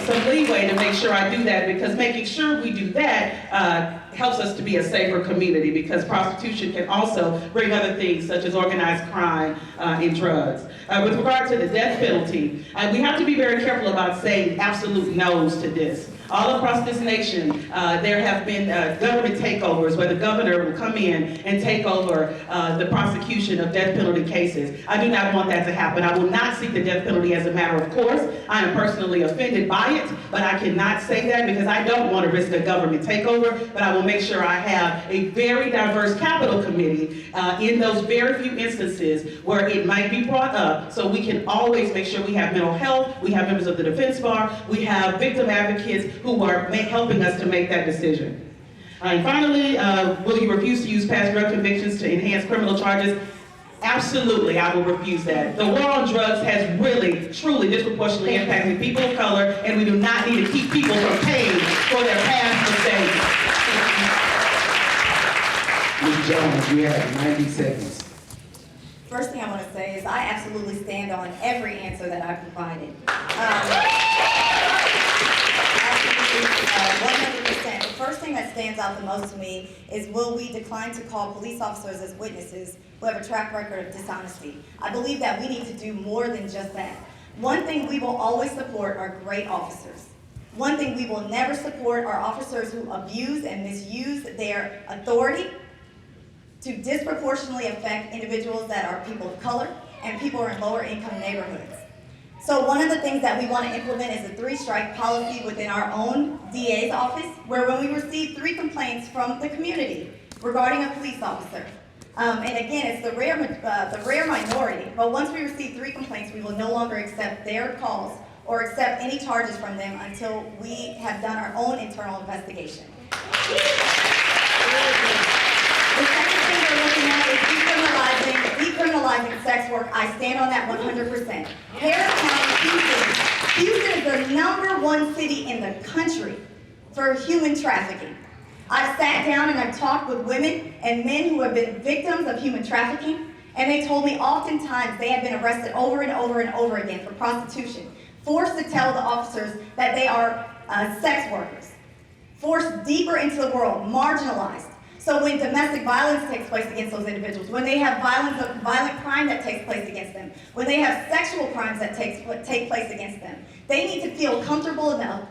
S8: some leeway to make sure I do that, because making sure we do that helps us to be a safer community, because prostitution can also bring other things such as organized crime and drugs. With regard to the death penalty, we have to be very careful about saying absolute no's to this. All across this nation, there have been government takeovers where the governor will come in and take over the prosecution of death penalty cases. I do not want that to happen. I will not seek the death penalty as a matter of course. I am personally offended by it, but I cannot say that because I don't want to risk a government takeover, but I will make sure I have a very diverse capital committee in those very few instances where it might be brought up, so we can always make sure we have mental health, we have members of the defense bar, we have victim advocates who are helping us to make that decision. And finally, will you refuse to use past drug convictions to enhance criminal charges? Absolutely, I will refuse that. The war on drugs has really, truly disproportionately impacted people of color, and we do not need to keep people from paying for their past mistakes.
S7: Ms. Jones, you have 90 seconds.
S10: First thing I want to say is I absolutely stand on every answer that I provided. 100%. The first thing that stands out the most to me is will we decline to call police officers as witnesses who have a track record of dishonesty? I believe that we need to do more than just that. One thing we will always support are great officers. One thing we will never support are officers who abuse and misuse their authority to disproportionately affect individuals that are people of color and people who are in lower income neighborhoods. So one of the things that we want to implement is a 3-strike policy within our own DA's office, where when we receive 3 complaints from the community regarding a police officer, and again, it's the rare minority, but once we receive 3 complaints, we will no longer accept their calls or accept any charges from them until we have done our own internal investigation. The second thing we're looking at is decriminalizing sex work. I stand on that 100%. Harris County, Houston is the #1 city in the country for human trafficking. I've sat down and I've talked with women and men who have been victims of human trafficking, and they told me oftentimes they have been arrested over and over and over again for prostitution, forced to tell the officers that they are sex workers, forced deeper into the world, marginalized. So when domestic violence takes place against those individuals, when they have violent crime that takes place against them, when they have sexual crimes that take place against them, they need to feel comfortable enough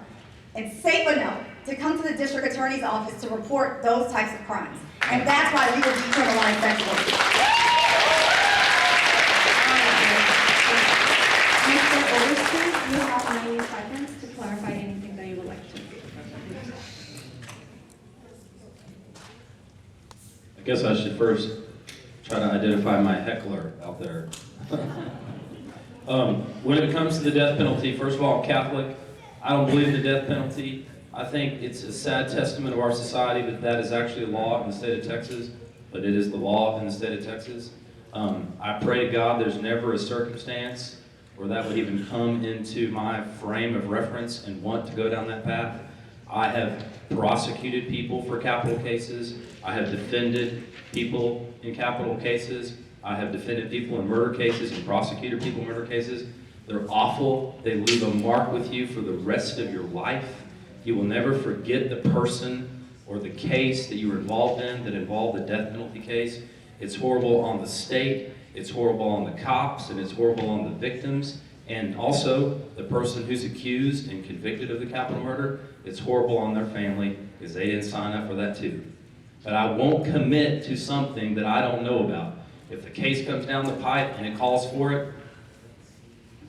S10: and safe enough to come to the district attorney's office to report those types of crimes. And that's why we will decriminalize sex work.
S9: Mr. Overstreet, you have 90 seconds to clarify anything that you would like to.
S11: I guess I should first try to identify my heckler out there. When it comes to the death penalty, first of all, I'm Catholic. I don't believe in the death penalty. I think it's a sad testament of our society that that is actually a law in the state of Texas, but it is the law in the state of Texas. I pray to God there's never a circumstance where that would even come into my frame of reference and want to go down that path. I have prosecuted people for capital cases. I have defended people in capital cases. I have defended people in murder cases and prosecuted people in murder cases. They're awful. They leave a mark with you for the rest of your life. You will never forget the person or the case that you were involved in that involved the death penalty case. It's horrible on the state, it's horrible on the cops, and it's horrible on the victims, and also the person who's accused and convicted of the capital murder. It's horrible on their family because they didn't sign up for that too. But I won't commit to something that I don't know about. If the case comes down the pipe and it calls for it,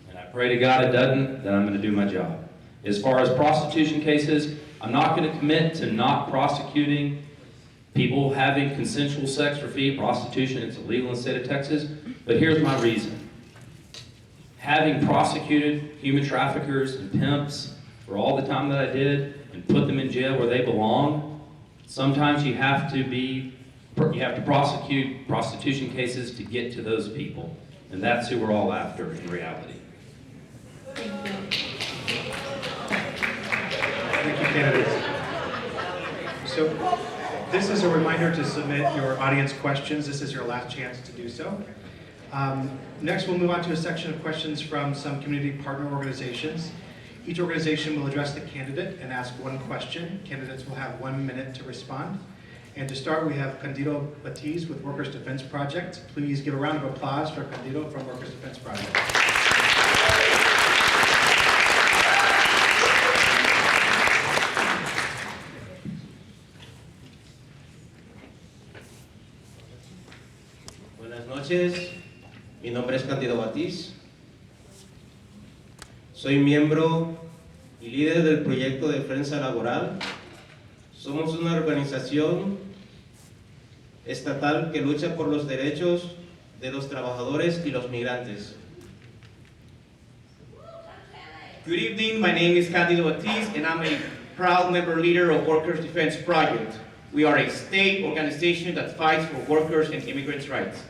S11: and I pray to God it doesn't, then I'm going to do my job. As far as prostitution cases, I'm not going to commit to not prosecuting people having consensual sex for fee. Prostitution, it's illegal in the state of Texas. But here's my reason. Having prosecuted human traffickers and pimps for all the time that I did and put them in jail where they belong, sometimes you have to prosecute prostitution cases to get to those people. And that's who we're all after in reality.
S5: Thank you, candidates. So this is a reminder to submit your audience questions. This is your last chance to do so. Next, we'll move on to a section of questions from some community partner organizations. Each organization will address the candidate and ask one question. Candidates will have 1 minute to respond. And to start, we have Candido Batiz with Workers Defense Project. Please give a round of applause for Candido from Workers Defense Project.
S12: noches, mi nombre es Cándido Batiz, soy miembro y líder del proyecto de defensa laboral. Somos una organización estatal que lucha por los derechos de los trabajadores y los migrantes.
S13: Good evening, my name is Cándido Batiz and I'm a proud member leader of Workers' Defense Project. We are a state organization that fights for workers and immigrants' rights.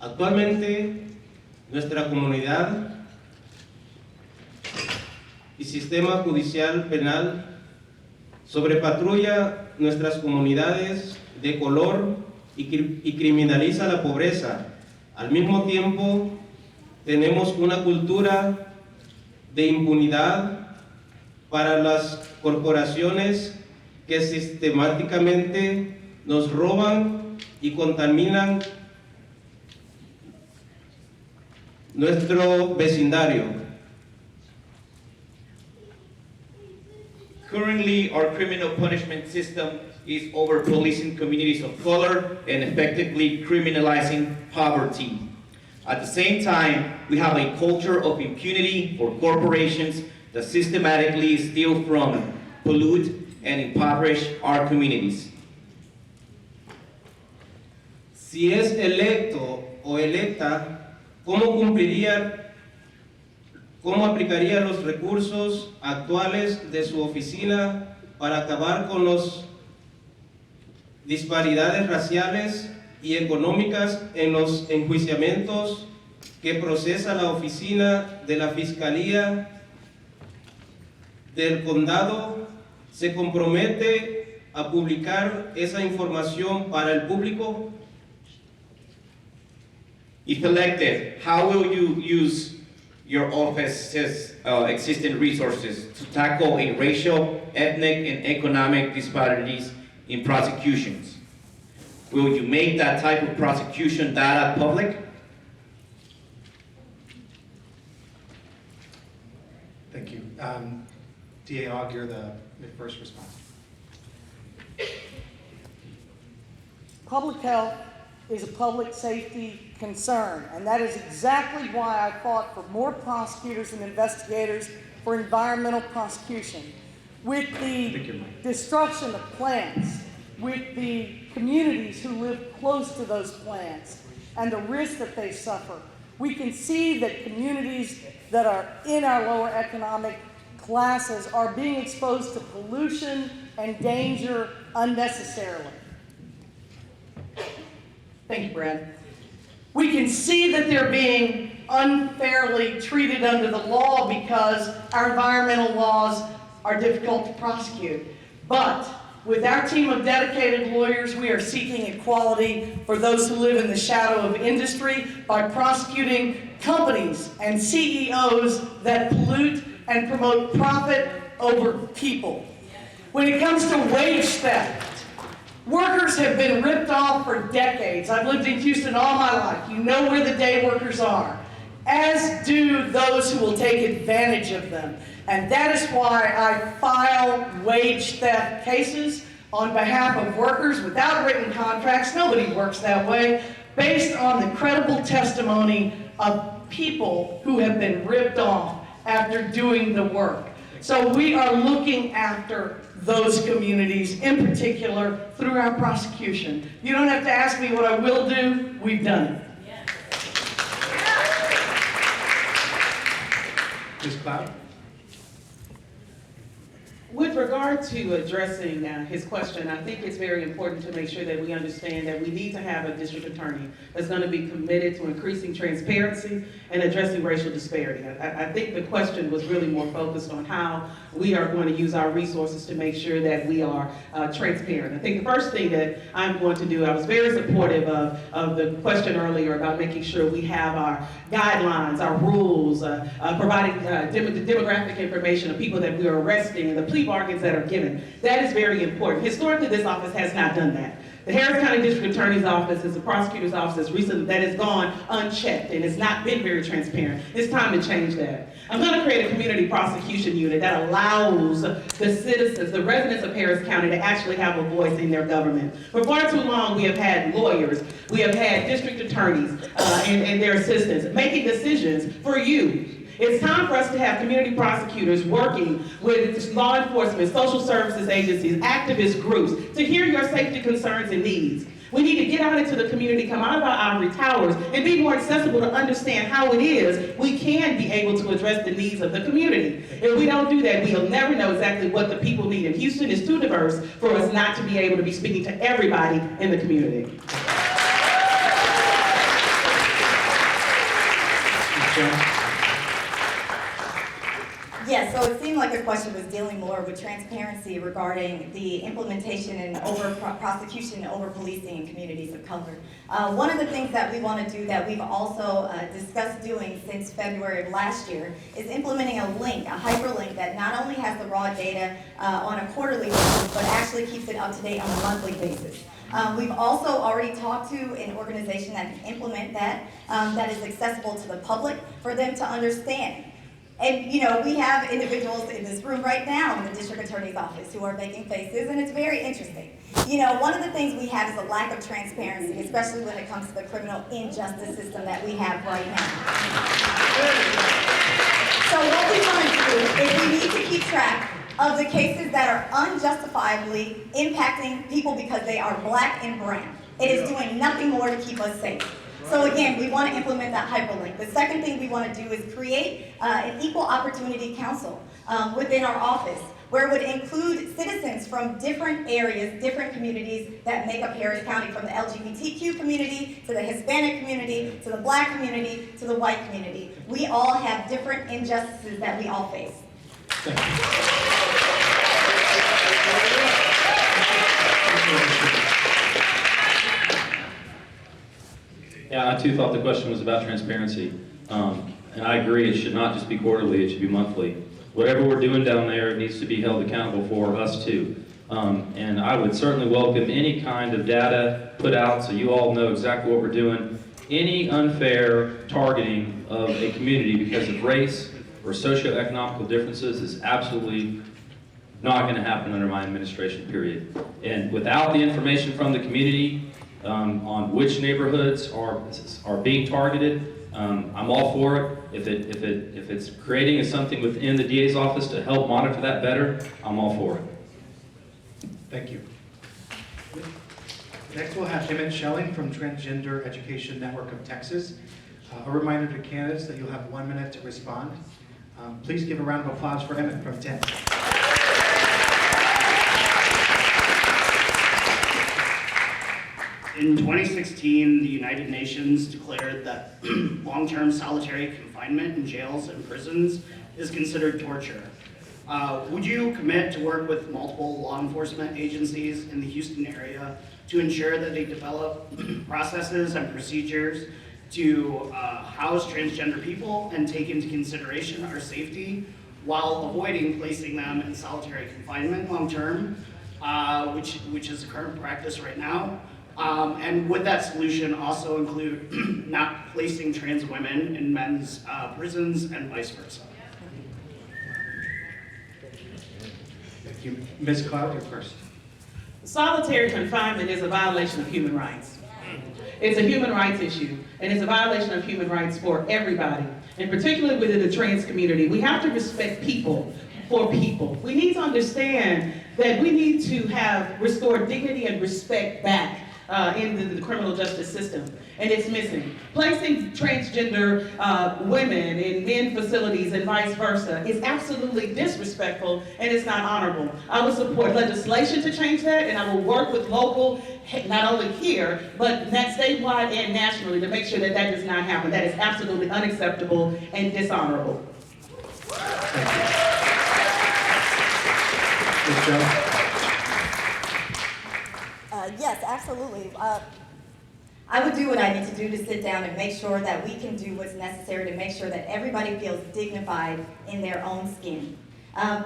S12: Actualmente, nuestra comunidad y sistema judicial penal sobrepatrulla nuestras comunidades de color y criminaliza la pobreza. Al mismo tiempo, tenemos una cultura de impunidad para las corporaciones que sistemáticamente nos roban y contaminan nuestro vecindario.
S13: Currently, our criminal punishment system is over-policing communities of color and effectively criminalizing poverty. At the same time, we have a culture of impunity for corporations that systematically steal from, pollute, and impoverish our communities.
S12: Si es electo o electa, ¿cómo aplicaría los recursos actuales de su oficina para acabar con las disparidades raciales y económicas en los enjuiciamientos que procesa la oficina de la Fiscalía del Condado? ¿Se compromete a publicar esa información para el público?
S13: If elected, how will you use your office's existing resources to tackle a racial, ethnic, and economic disparities in prosecutions? Will you make that type of prosecution data public?
S5: Thank you. DA Ogg, you're the first response.
S6: Public health is a public safety concern, and that is exactly why I fought for more prosecutors and investigators for environmental prosecution. With the destruction of plants, with the communities who live close to those plants, and the risk that they suffer, we can see that communities that are in our lower economic classes are being exposed to pollution and danger unnecessarily.
S3: Thank you, Brad.
S6: We can see that they're being unfairly treated under the law because our environmental laws are difficult to prosecute. But with our team of dedicated lawyers, we are seeking equality for those who live in the shadow of industry by prosecuting companies and CEOs that pollute and promote profit over people. When it comes to wage theft, workers have been ripped off for decades. I've lived in Houston all my life. You know where the day workers are, as do those who will take advantage of them. And that is why I file wage theft cases on behalf of workers without written contracts. Nobody works that way, based on the credible testimony of people who have been ripped off after doing the work. So we are looking after those communities, in particular, through our prosecution. You don't have to ask me what I will do, we've done it.
S5: Ms. Cloud?
S8: With regard to addressing his question, I think it's very important to make sure that we understand that we need to have a district attorney that's going to be committed to increasing transparency and addressing racial disparity. I think the question was really more focused on how we are going to use our resources to make sure that we are transparent. I think the first thing that I'm going to do, I was very supportive of the question earlier about making sure we have our guidelines, our rules, providing demographic information of people that we are arresting, and the plea bargain bargains that are given. That is very important. Historically, this office has not done that. The Harris County District Attorney's Office is the prosecutor's office that has gone unchecked and has not been very transparent. It's time to change that. I'm going to create a community prosecution unit that allows the citizens, the residents of Harris County, to actually have a voice in their government. For far too long, we have had lawyers, we have had district attorneys and their assistants making decisions for you. It's time for us to have community prosecutors working with law enforcement, social services agencies, activist groups, to hear your safety concerns and needs. We need to get out into the community, come out of our ivory towers, and be more accessible to understand how it is we can be able to address the needs of the community. If we don't do that, we'll never know exactly what the people need. And Houston is too diverse for us not to be able to be speaking to everybody in the community.
S10: Yes, so it seemed like the question was dealing more with transparency regarding the implementation and prosecution over policing in communities of color. One of the things that we want to do that we've also discussed doing since February of last year is implementing a link, a hyperlink that not only has the raw data on a quarterly basis, but actually keeps it up to date on a monthly basis. We've also already talked to an organization that can implement that, that is accessible to the public for them to understand. And, you know, we have individuals in this room right now in the district attorney's office who are making faces, and it's very interesting. You know, one of the things we have is a lack of transparency, especially when it comes to the criminal injustice system that we have right now. So what we want to do is we need to keep track of the cases that are unjustifiably impacting people because they are black and brown. It is doing nothing more to keep us safe. So again, we want to implement that hyperlink. The second thing we want to do is create an equal opportunity council within our office, where it would include citizens from different areas, different communities that make up Harris County, from the LGBTQ community, to the Hispanic community, to the black community, to the white community. We all have different injustices that we all face.
S5: Thank you.
S11: Yeah, I too thought the question was about transparency. And I agree, it should not just be quarterly, it should be monthly. Whatever we're doing down there needs to be held accountable for us too. And I would certainly welcome any kind of data put out so you all know exactly what we're doing. Any unfair targeting of a community because of race or socioeconomic differences is absolutely not going to happen under my administration, period. And without the information from the community on which neighborhoods are being targeted, I'm all for it. If it's creating something within the DA's office to help monitor that better, I'm all for it.
S5: Thank you. Next we'll have Emmett Schelling from Transgender Education Network of Texas. A reminder to candidates that you'll have 1 minute to respond. Please give a round of applause for Emmett from TED.
S14: In 2016, the United Nations declared that long-term solitary confinement in jails and prisons is considered torture. Would you commit to work with multiple law enforcement agencies in the Houston area to ensure that they develop processes and procedures to house transgender people and take into consideration our safety while avoiding placing them in solitary confinement long-term, which is the current practice right now? And would that solution also include not placing trans women in men's prisons and vice versa?
S5: Thank you. Ms. Cloud, you're first.
S8: Solitary confinement is a violation of human rights. It's a human rights issue, and it's a violation of human rights for everybody, and particularly within the trans community. We have to respect people for people. We need to understand that we need to have restored dignity and respect back in the criminal justice system, and it's missing. Placing transgender women in men facilities and vice versa is absolutely disrespectful, and it's not honorable. I will support legislation to change that, and I will work with local, not only here, but statewide and nationally to make sure that that does not happen. That is absolutely unacceptable and dishonorable.
S5: Thank you. Ms. Jones?
S10: Yes, absolutely. I would do what I need to do to sit down and make sure that we can do what's necessary to make sure that everybody feels dignified in their own skin.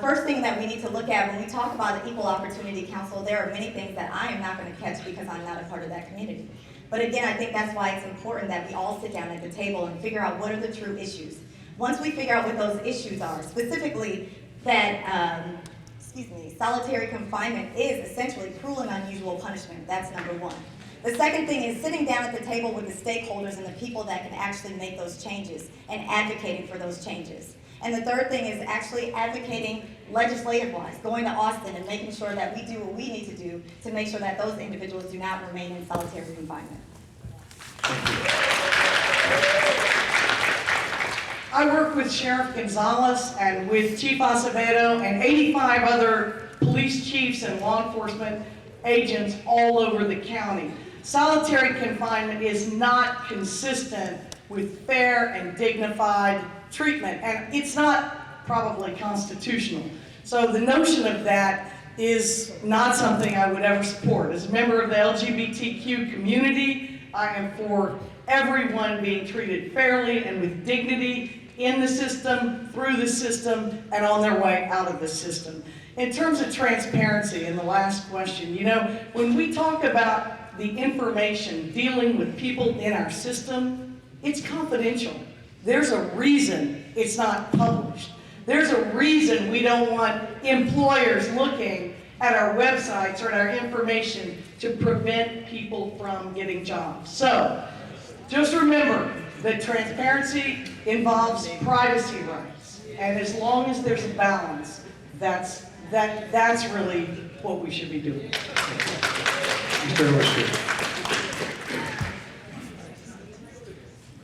S10: First thing that we need to look at when we talk about the Equal Opportunity Council, there are many things that I am not going to catch because I'm not a part of that community. But again, I think that's why it's important that we all sit down at the table and figure out what are the true issues. Once we figure out what those issues are, specifically that, solitary confinement is essentially cruel and unusual punishment. That's number one. The second thing is sitting down at the table with the stakeholders and the people that can actually make those changes and advocating for those changes. And the third thing is actually advocating legislative-wise, going to Austin and making sure that we do what we need to do to make sure that those individuals do not remain in solitary confinement.
S6: I work with Sheriff Gonzalez and with Chief Acevedo and 85 other police chiefs and law enforcement agents all over the county. Solitary confinement is not consistent with fair and dignified treatment, and it's not probably constitutional. So the notion of that is not something I would ever support. As a member of the LGBTQ community, I am for everyone being treated fairly and with dignity in the system, through the system, and on their way out of the system. In terms of transparency, in the last question, you know, when we talk about the information dealing with people in our system, it's confidential. There's a reason it's not published. There's a reason we don't want employers looking at our websites or at our information to prevent people from getting jobs. So, just remember that transparency involves privacy rights. And as long as there's a balance, that's really what we should be doing.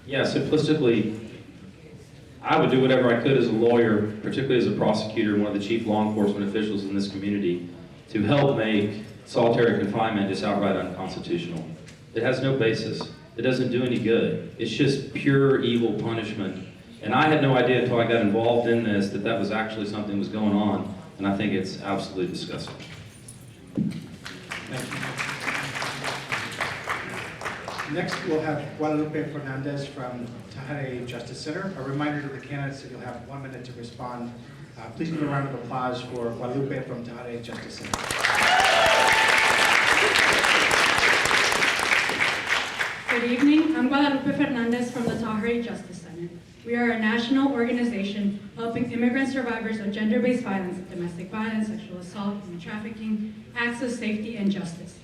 S11: Yeah, simplistically, I would do whatever I could as a lawyer, particularly as a prosecutor and one of the chief law enforcement officials in this community, to help make solitary confinement just outright unconstitutional. It has no basis. It doesn't do any good. It's just pure evil punishment. And I had no idea until I got involved in this that that was actually something that was going on, and I think it's absolutely disgusting.
S5: Thank you. Next, we'll have Guadalupe Fernandez from Tahare Justice Center. A reminder to the candidates that you'll have 1 minute to respond. Please give a round of applause for Guadalupe from Tahare Justice Center.
S15: Good evening, I'm Guadalupe Fernandez from the Tahare Justice Center. We are a national organization helping immigrant survivors of gender-based violence, domestic violence, sexual assault, human trafficking, access, safety, and justice.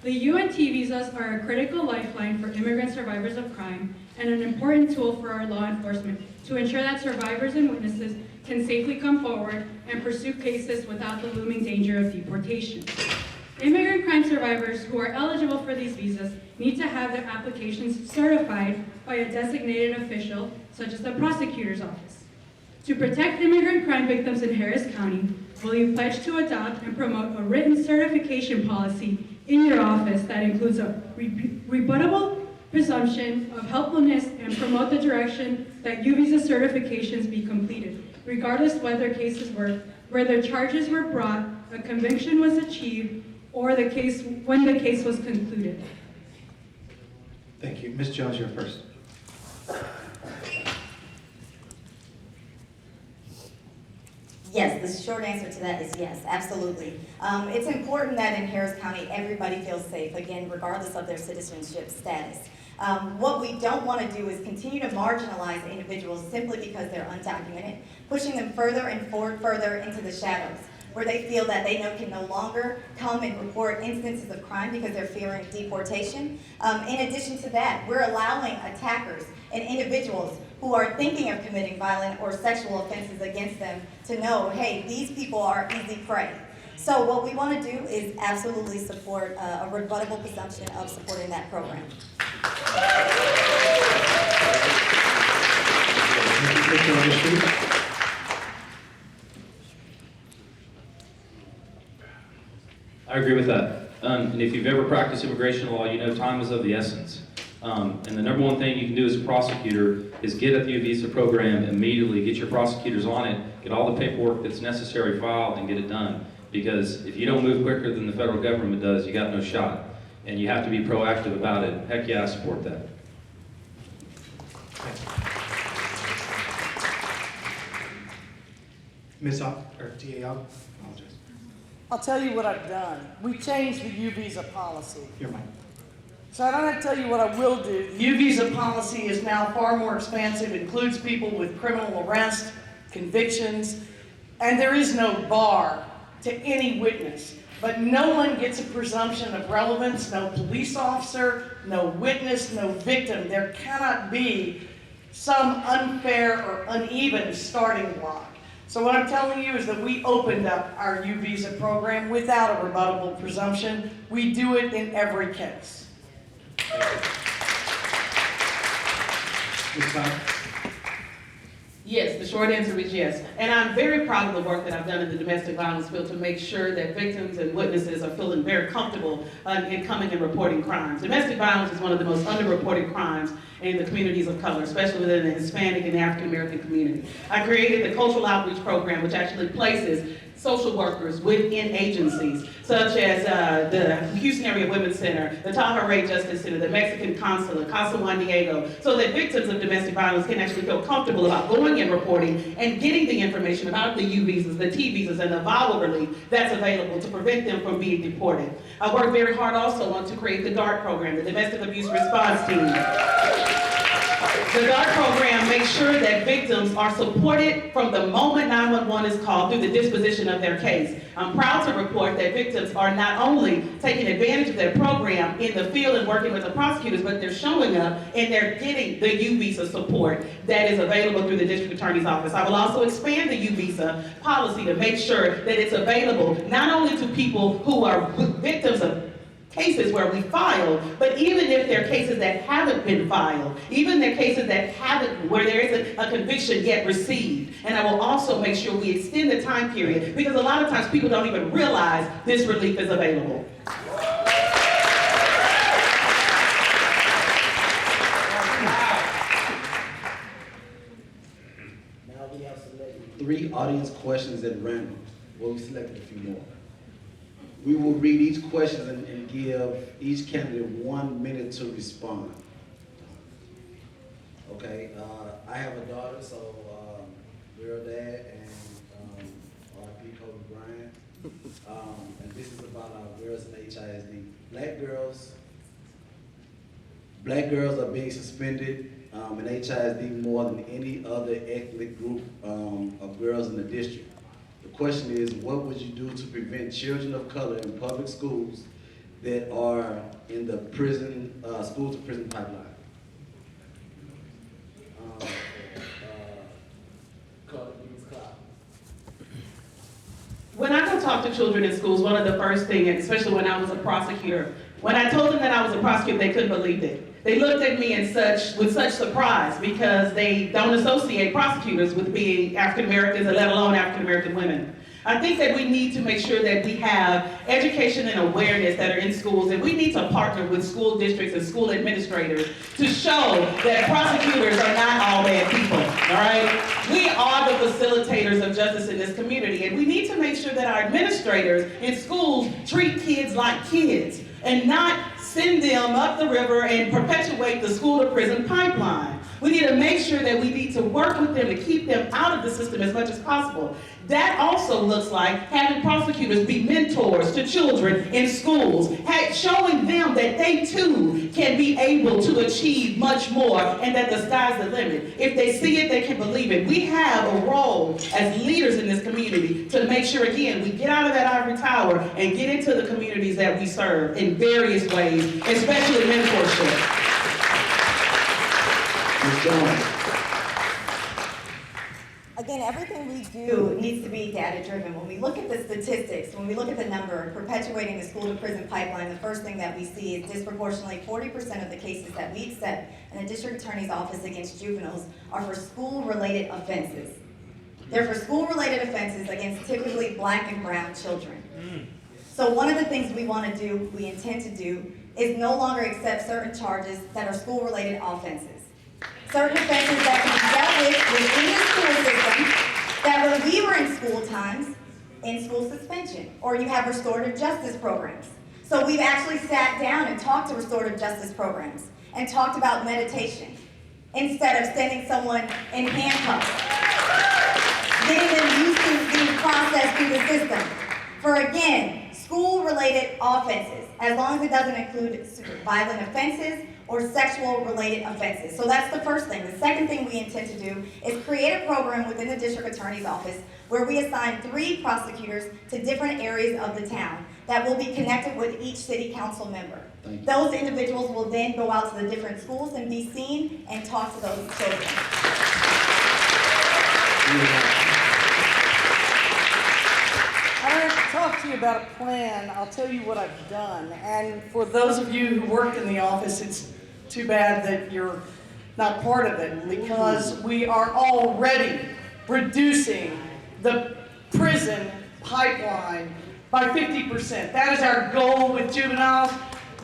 S15: The UNT visas are a critical lifeline for immigrant survivors of crime and an important tool for our law enforcement to ensure that survivors and witnesses can safely come forward and pursue cases without the looming danger of deportation. Immigrant crime survivors who are eligible for these visas need to have their applications certified by a designated official, such as the prosecutor's office. To protect immigrant crime victims in Harris County, will you pledge to adopt and promote a written certification policy in your office that includes a rebuttable presumption of helpfulness and promote the direction that U visa certifications be completed, regardless whether charges were brought, a conviction was achieved, or when the case was concluded?
S5: Thank you. Ms. Jones, you're first.
S10: Yes, the short answer to that is yes, absolutely. It's important that in Harris County, everybody feels safe, again, regardless of their citizenship status. What we don't want to do is continue to marginalize individuals simply because they're undocumented, pushing them further and further into the shadows, where they feel that they can no longer come and report instances of crime because they're fearing deportation. In addition to that, we're allowing attackers and individuals who are thinking of committing violent or sexual offenses against them to know, hey, these people are easy prey. So what we want to do is absolutely support a rebuttable presumption of supporting that program.
S11: I agree with that. And if you've ever practiced immigration law, you know time is of the essence. And the number one thing you can do as a prosecutor is get at the visa program immediately, get your prosecutors on it, get all the paperwork that's necessary filed, and get it done. Because if you don't move quicker than the federal government does, you got no shot. And you have to be proactive about it. Heck yeah, I support that.
S5: Ms. or DAO, apologize.
S6: I'll tell you what I've done. We changed the U visa policy.
S5: Your mic.
S6: So I don't have to tell you what I will do. The U visa policy is now far more expansive, includes people with criminal arrest, convictions, and there is no bar to any witness. But no one gets a presumption of relevance, no police officer, no witness, no victim. There cannot be some unfair or uneven starting block. So what I'm telling you is that we opened up our U visa program without a rebuttable presumption. We do it in every case.
S8: Yes, the short answer is yes. And I'm very proud of the work that I've done in the domestic violence field to make sure that victims and witnesses are feeling very comfortable in coming and reporting crimes. Domestic violence is one of the most underreported crimes in the communities of color, especially within the Hispanic and African American community. I created the Cultural Outreach Program, which actually places social workers within agencies, such as the Houston Area Women's Center, the Tahoe Ray Justice Center, the Mexican Consulate, Casa Juan Diego, so that victims of domestic violence can actually feel comfortable about going and reporting and getting the information about the U visas, the T visas, and the VAWA relief that's available to prevent them from being deported. I worked very hard also on to create the DART program, the Domestic Abuse Response Team. The DART program makes sure that victims are supported from the moment 911 is called through the disposition of their case. I'm proud to report that victims are not only taking advantage of their program in the field and working with the prosecutors, but they're showing up and they're getting the U visa support that is available through the district attorney's office. I will also expand the U visa policy to make sure that it's available not only to people who are victims of cases where we filed, but even if there are cases that haven't been filed, even the cases that haven't, where there isn't a conviction yet received. And I will also make sure we extend the time period, because a lot of times people don't even realize this relief is available.
S7: Now we have selected 3 audience questions at random. Well, we selected a few more. We will read each question and give each candidate 1 minute to respond. Okay, I have a daughter, so we're a dad, and R.I.P. Kobe Bryant. And this is about our girls in HISD. Black girls are being suspended in HISD more than any other ethnic group of girls in the district. The question is, what would you do to prevent children of color in public schools that are in the prison, school to prison pipeline?
S8: When I go talk to children in schools, one of the first things, and especially when I was a prosecutor, when I told them that I was a prosecutor, they couldn't believe it. They looked at me with such surprise, because they don't associate prosecutors with being African Americans, and let alone African American women. I think that we need to make sure that we have education and awareness that are in schools, and we need to partner with school districts and school administrators to show that prosecutors are not all bad people, all right? We are the facilitators of justice in this community, and we need to make sure that our administrators in schools treat kids like kids and not send them up the river and perpetuate the school to prison pipeline. We need to make sure that we need to work with them to keep them out of the system as much as possible. That also looks like having prosecutors be mentors to children in schools, showing them that they too can be able to achieve much more and that the sky's the limit. If they see it, they can believe it. We have a role as leaders in this community to make sure, again, we get out of that ivory tower and get into the communities that we serve in various ways, especially mentorship.
S10: Again, everything we do needs to be data-driven. When we look at the statistics, when we look at the number perpetuating the school-to-prison pipeline, the first thing that we see is disproportionately 40% of the cases that we accept in the district attorney's office against juveniles are for school-related offenses. They're for school-related offenses against typically black and brown children. So one of the things we want to do, we intend to do, is no longer accept certain charges that are school-related offenses. Certain offenses that can be dealt with within the school system, that when we were in school times, in school suspension, or you have restorative justice programs. So we've actually sat down and talked to restorative justice programs and talked about meditation instead of sending someone in handcuffs, getting them used to being processed process through the system for, again, school-related offenses, as long as it doesn't include violent offenses or sexual-related offenses. So that's the first thing. The second thing we intend to do is create a program within the district attorney's office where we assign 3 prosecutors to different areas of the town that will be connected with each city council member. Those individuals will then go out to the different schools and be seen and talk to those children.
S6: I want to talk to you about a plan. I'll tell you what I've done. And for those of you who work in the office, it's too bad that you're not part of it, because we are already reducing the prison pipeline by 50%. That is our goal with juveniles.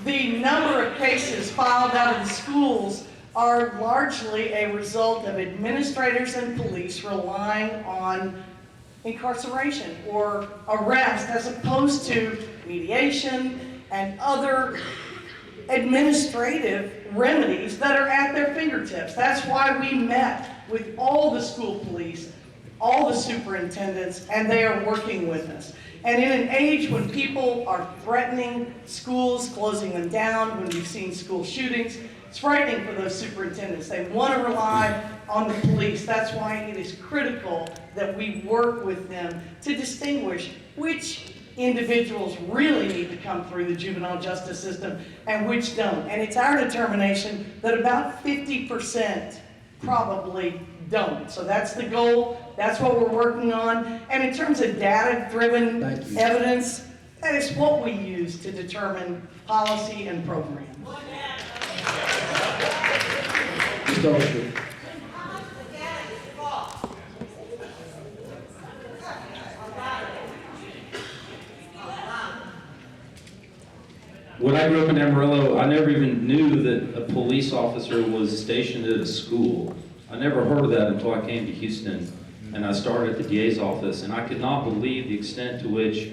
S6: The number of cases filed out of the schools are largely a result of administrators and police relying on incarceration or arrest as opposed to mediation and other administrative remedies that are at their fingertips. That's why we met with all the school police, all the superintendents, and they are working with us. And in an age when people are threatening schools, closing them down, when we've seen school shootings, it's frightening for those superintendents. They want to rely on the police. That's why it is critical that we work with them to distinguish which individuals really need to come through the juvenile justice system and which don't. And it's our determination that about 50% probably don't. So that's the goal. That's what we're working on. And in terms of data-driven evidence, that is what we use to determine policy and program.
S11: When I grew up in Amarillo, I never even knew that a police officer was stationed at a school. I never heard of that until I came to Houston and I started at the DA's office, and I could not believe the extent to which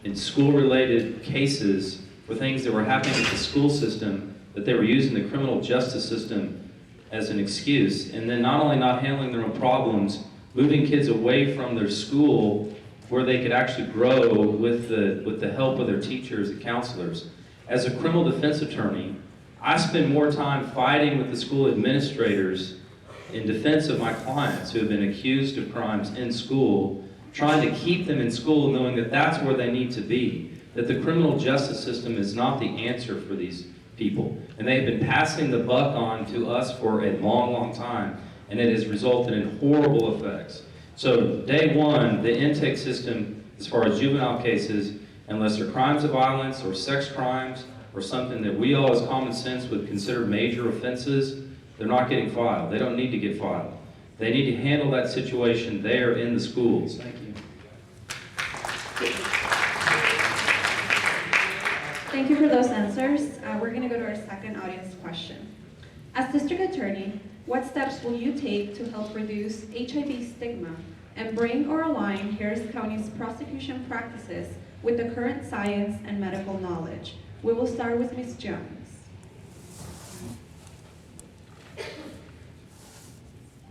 S11: in school-related cases for things that were happening with the school system, that they were using the criminal justice system as an excuse, and then not only not handling their own problems, moving kids away from their school where they could actually grow with the help of their teachers and counselors. As a criminal defense attorney, I spend more time fighting with the school administrators in defense of my clients who have been accused of crimes in school, trying to keep them in school knowing that that's where they need to be, that the criminal justice system is not the answer for these people. And they have been passing the buck on to us for a long, long time, and it has resulted in horrible effects. So day one, the intake system, as far as juvenile cases, unless they're crimes of violence or sex crimes or something that we all as common sense would consider major offenses, they're not getting filed. They don't need to get filed. They need to handle that situation there in the schools. Thank you.
S9: Thank you for those answers. We're going to go to our second audience question. As district attorney, what steps will you take to help reduce HIV stigma and bring or align Harris County's prosecution practices with the current science and medical knowledge? We will start with Ms. Jones.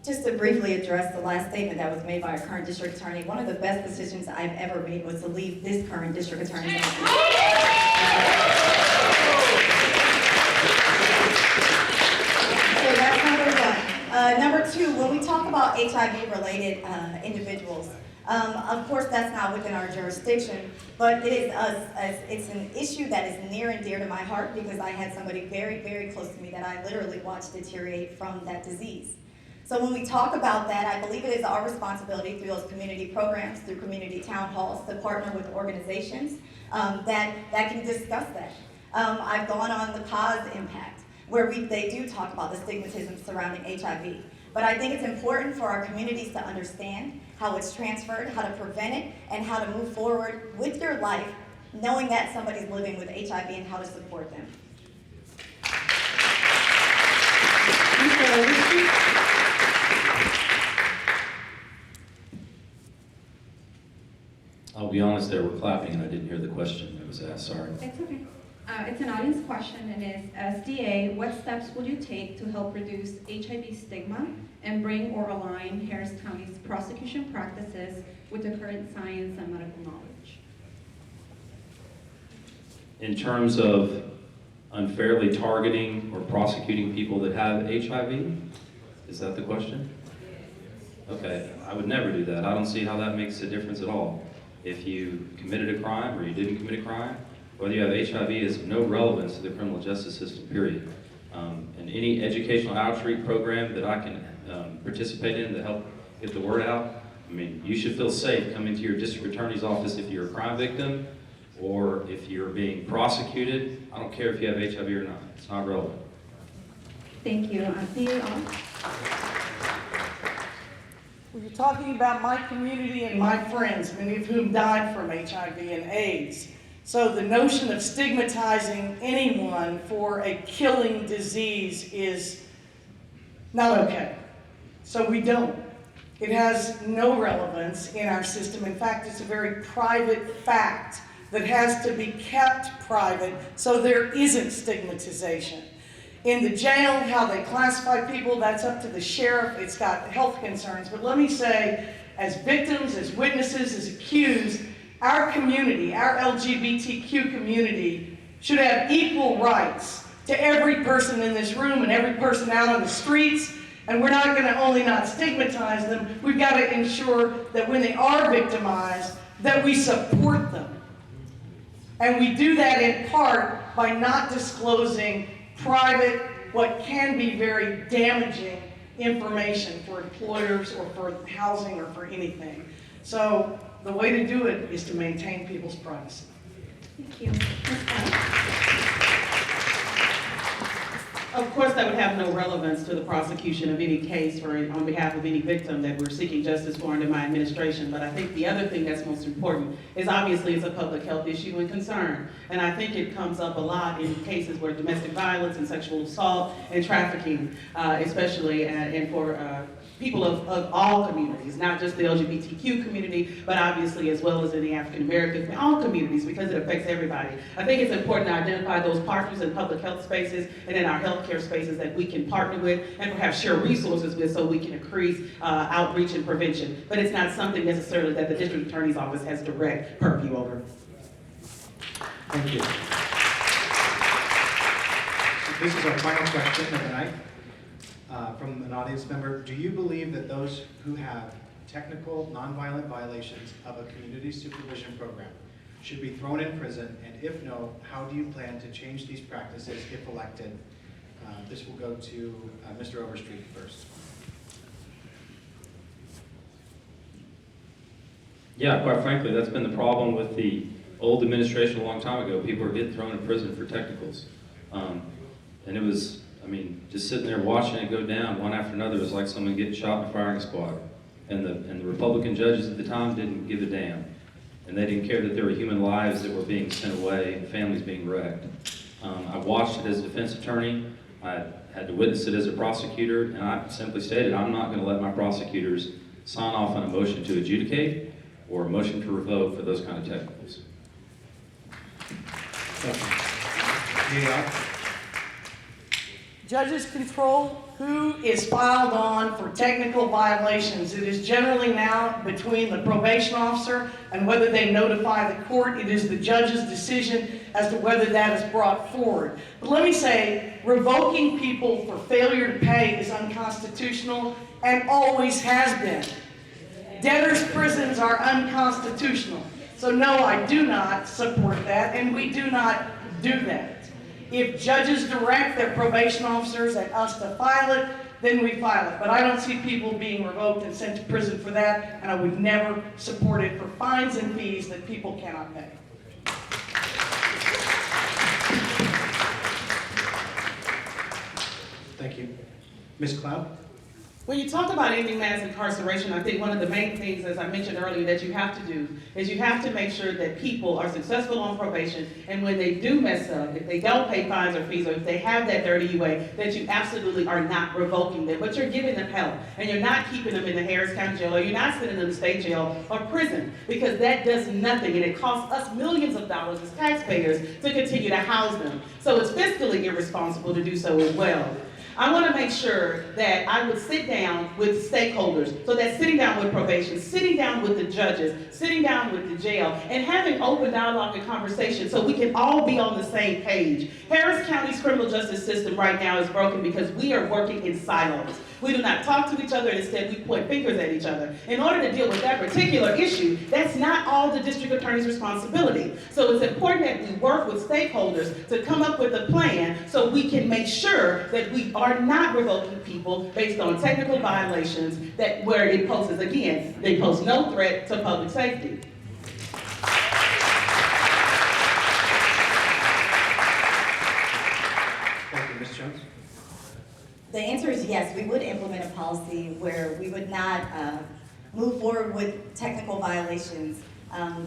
S10: Just to briefly address the last statement that was made by our current district attorney, one of the best decisions I've ever made was to leave this current district attorney's office. So that's number one. Number two, when we talk about HIV-related individuals, of course that's not within our jurisdiction, but it's an issue that is near and dear to my heart because I had somebody very, very close to me that I literally watched deteriorate from that disease. So when we talk about that, I believe it is our responsibility through those community programs, through community town halls, to partner with organizations that can discuss that. I've gone on the cause impact, where they do talk about the stigmatism surrounding HIV. But I think it's important for our communities to understand how it's transferred, how to prevent it, and how to move forward with your life, knowing that somebody's living with HIV and how to support them.
S11: I'll be honest, there we're clapping and I didn't hear the question that was asked, sorry.
S9: It's okay. It's an audience question, and is, as DA, what steps will you take to help reduce HIV stigma and bring or align Harris County's prosecution practices with the current science and medical knowledge?
S11: In terms of unfairly targeting or prosecuting people that have HIV? Is that the question? Okay, I would never do that. I don't see how that makes a difference at all. If you committed a crime or you didn't commit a crime, whether you have HIV is of no relevance to the criminal justice system, period. And any educational outreach program that I can participate in to help get the word out, I mean, you should feel safe coming to your district attorney's office if you're a crime victim or if you're being prosecuted. I don't care if you have HIV or not. It's not relevant.
S9: Thank you.
S6: Well, you're talking about my community and my friends, many of whom died from HIV and AIDS. So the notion of stigmatizing anyone for a killing disease is not okay. So we don't. It has no relevance in our system. In fact, it's a very private fact that has to be kept private so there isn't stigmatization. In the jail, how they classify people, that's up to the sheriff. It's got health concerns. But let me say, as victims, as witnesses, as accused, our community, our LGBTQ community, should have equal rights to every person in this room and every person out on the streets. And we're not going to only not stigmatize them, we've got to ensure that when they are victimized, that we support them. And we do that in part by not disclosing private, what can be very damaging information for employers or for housing or for anything. So the way to do it is to maintain people's privacy.
S9: Thank you.
S8: Of course, that would have no relevance to the prosecution of any case or on behalf of any victim that we're seeking justice for under my administration. But I think the other thing that's most important is obviously it's a public health issue and concern. And I think it comes up a lot in cases where domestic violence and sexual assault and trafficking, especially, and for people of all communities, not just the LGBTQ community, but obviously as well as in the African American, all communities, because it affects everybody. I think it's important to identify those partners in public health spaces and in our healthcare spaces that we can partner with and perhaps share resources with so we can increase outreach and prevention. But it's not something necessarily that the district attorney's office has direct purview over.
S5: Thank you. This is our final question of the night. From an audience member, do you believe that those who have technical, nonviolent violations of a community supervision program should be thrown in prison? And if no, how do you plan to change these practices if elected? This will go to Mr. Overstreet first.
S11: Yeah, quite frankly, that's been the problem with the old administration a long time ago. People were getting thrown in prison for technicals. And it was, I mean, just sitting there watching it go down one after another was like someone getting shot in a firing squad. And the Republican judges at the time didn't give a damn. And they didn't care that there were human lives that were being sent away and families being wrecked. I watched it as a defense attorney. I had to witness it as a prosecutor, and I simply stated, I'm not going to let my prosecutors sign off on a motion to adjudicate or a motion to revoke for those kind of technicals.
S5: Yeah.
S6: Judges control who is filed on for technical violations. It is generally now between the probation officer and whether they notify the court. It is the judge's decision as to whether that is brought forward. But let me say, revoking people for failure to pay is unconstitutional and always has been. Debtors' prisons are unconstitutional. So no, I do not support that, and we do not do that. If judges direct their probation officers and us to file it, then we file it. But I don't see people being revoked and sent to prison for that, and I would never support it for fines and fees that people cannot pay.
S5: Thank you. Ms. Cloud?
S8: When you talk about ending mass incarceration, I think one of the main things, as I mentioned earlier, that you have to do is you have to make sure that people are successful on probation, and when they do mess up, if they don't pay fines or fees, or if they have that dirty UA, that you absolutely are not revoking them, but you're giving them help, and you're not keeping them in the Harris County Jail, or you're not sending them to state jail or prison, because that does nothing, and it costs us millions of dollars as taxpayers to continue to house them. So it's fiscally irresponsible to do so as well. I want to make sure that I would sit down with stakeholders, so that sitting down with probation, sitting down with the judges, sitting down with the jail, and having open dialogue and conversation so we can all be on the same page. Harris County's criminal justice system right now is broken because we are working in silos. We do not talk to each other, instead we point fingers at each other. In order to deal with that particular issue, that's not all the district attorney's responsibility. So it's important that we work with stakeholders to come up with a plan so we can make sure that we are not revoking people based on technical violations that where it poses, again, they pose no threat to public safety.
S5: Thank you, Ms. Jones.
S10: The answer is yes, we would implement a policy where we would not move forward with technical violations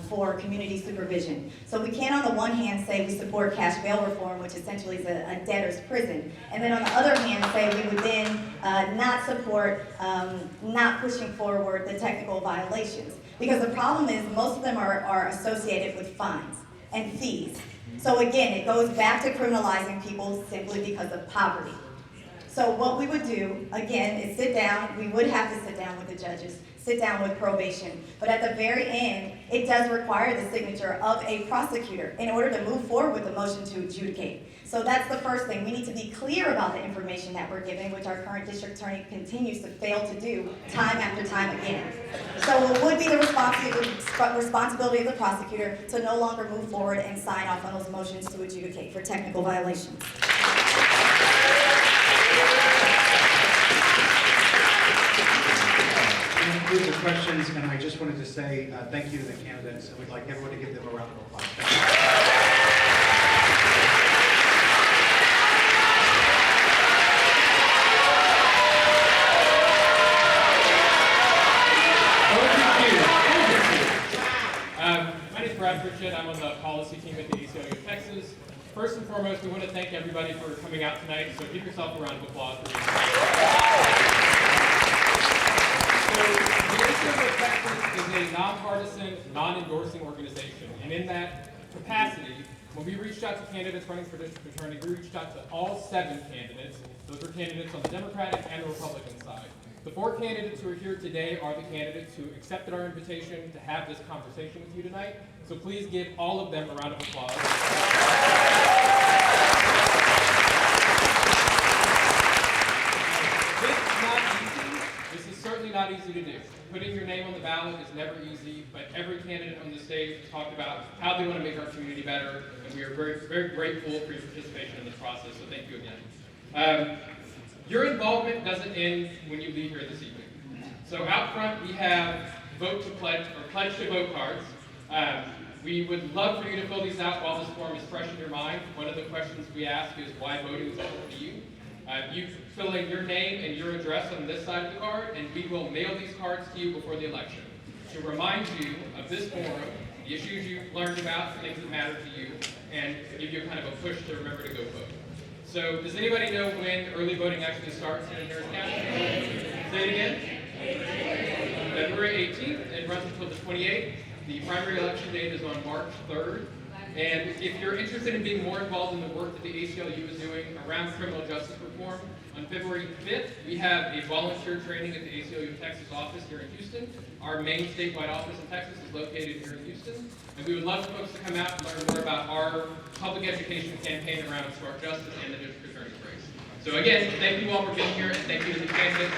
S10: for community supervision. So we can't on the one hand say we support cash bail reform, which essentially is a debtor's prison, and then on the other hand say we would then not support, not pushing forward the technical violations. Because the problem is most of them are associated with fines and fees. So again, it goes back to criminalizing people simply because of poverty. So what we would do, again, is sit down. We would have to sit down with the judges, sit down with probation. But at the very end, it does require the signature of a prosecutor in order to move forward with the motion to adjudicate. So that's the first thing. We need to be clear about the information that we're giving, which our current district attorney continues to fail to do time after time again. So it would be the responsibility of the prosecutor to no longer move forward and sign off on those motions to adjudicate for technical violations.
S5: Conclude the questions, and I just wanted to say thank you to the candidates, and we'd like everyone to give them a round of applause. Thank you.
S16: My name is Brad Pritchett. I'm on the policy team at the ACLU of Texas. First and foremost, we want to thank everybody for coming out tonight, so give yourself a round of applause for being here. So, the ACLU of Texas is a nonpartisan, non-endorsing organization, and in that capacity, when we reached out to candidates running for district attorney, we reached out to all 7 candidates. Those were candidates on the Democratic and the Republican side. The 4 candidates who are here today are the candidates who accepted our invitation to have this conversation with you tonight. So please give all of them a round of applause. This is not easy. This is certainly not easy to do. Putting your name on the ballot is never easy, but every candidate on the stage has talked about how they want to make our community better, and we are very, very grateful for your participation in this process, so thank you again. Your involvement doesn't end when you leave here this evening. So out front we have vote to pledge, or pledge to vote cards. We would love for you to fill these out while this form is fresh in your mind. One of the questions we ask is why voting is important to you. You fill in your name and your address on this side of the card, and we will mail these cards to you before the election to remind you of this forum, the issues you've learned about, the things that matter to you, and give you kind of a push to remember to go vote. So, does anybody know when early voting actually starts in Harris County? Say it again. February 18th. It runs until the 28th. The primary election date is on March 3rd. And if you're interested in being more involved in the work that the ACLU is doing around criminal justice reform, on February 5th, we have a volunteer training at the ACLU of Texas office here in Houston. Our main statewide office in Texas is located here in Houston. And we would love for folks to come out and learn more about our public education campaign around smart justice and the district attorney's race. So again, thank you all for being here, and thank you to the candidates.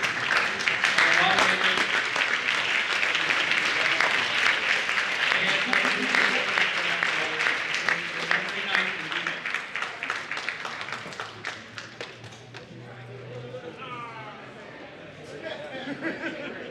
S6: Thank you.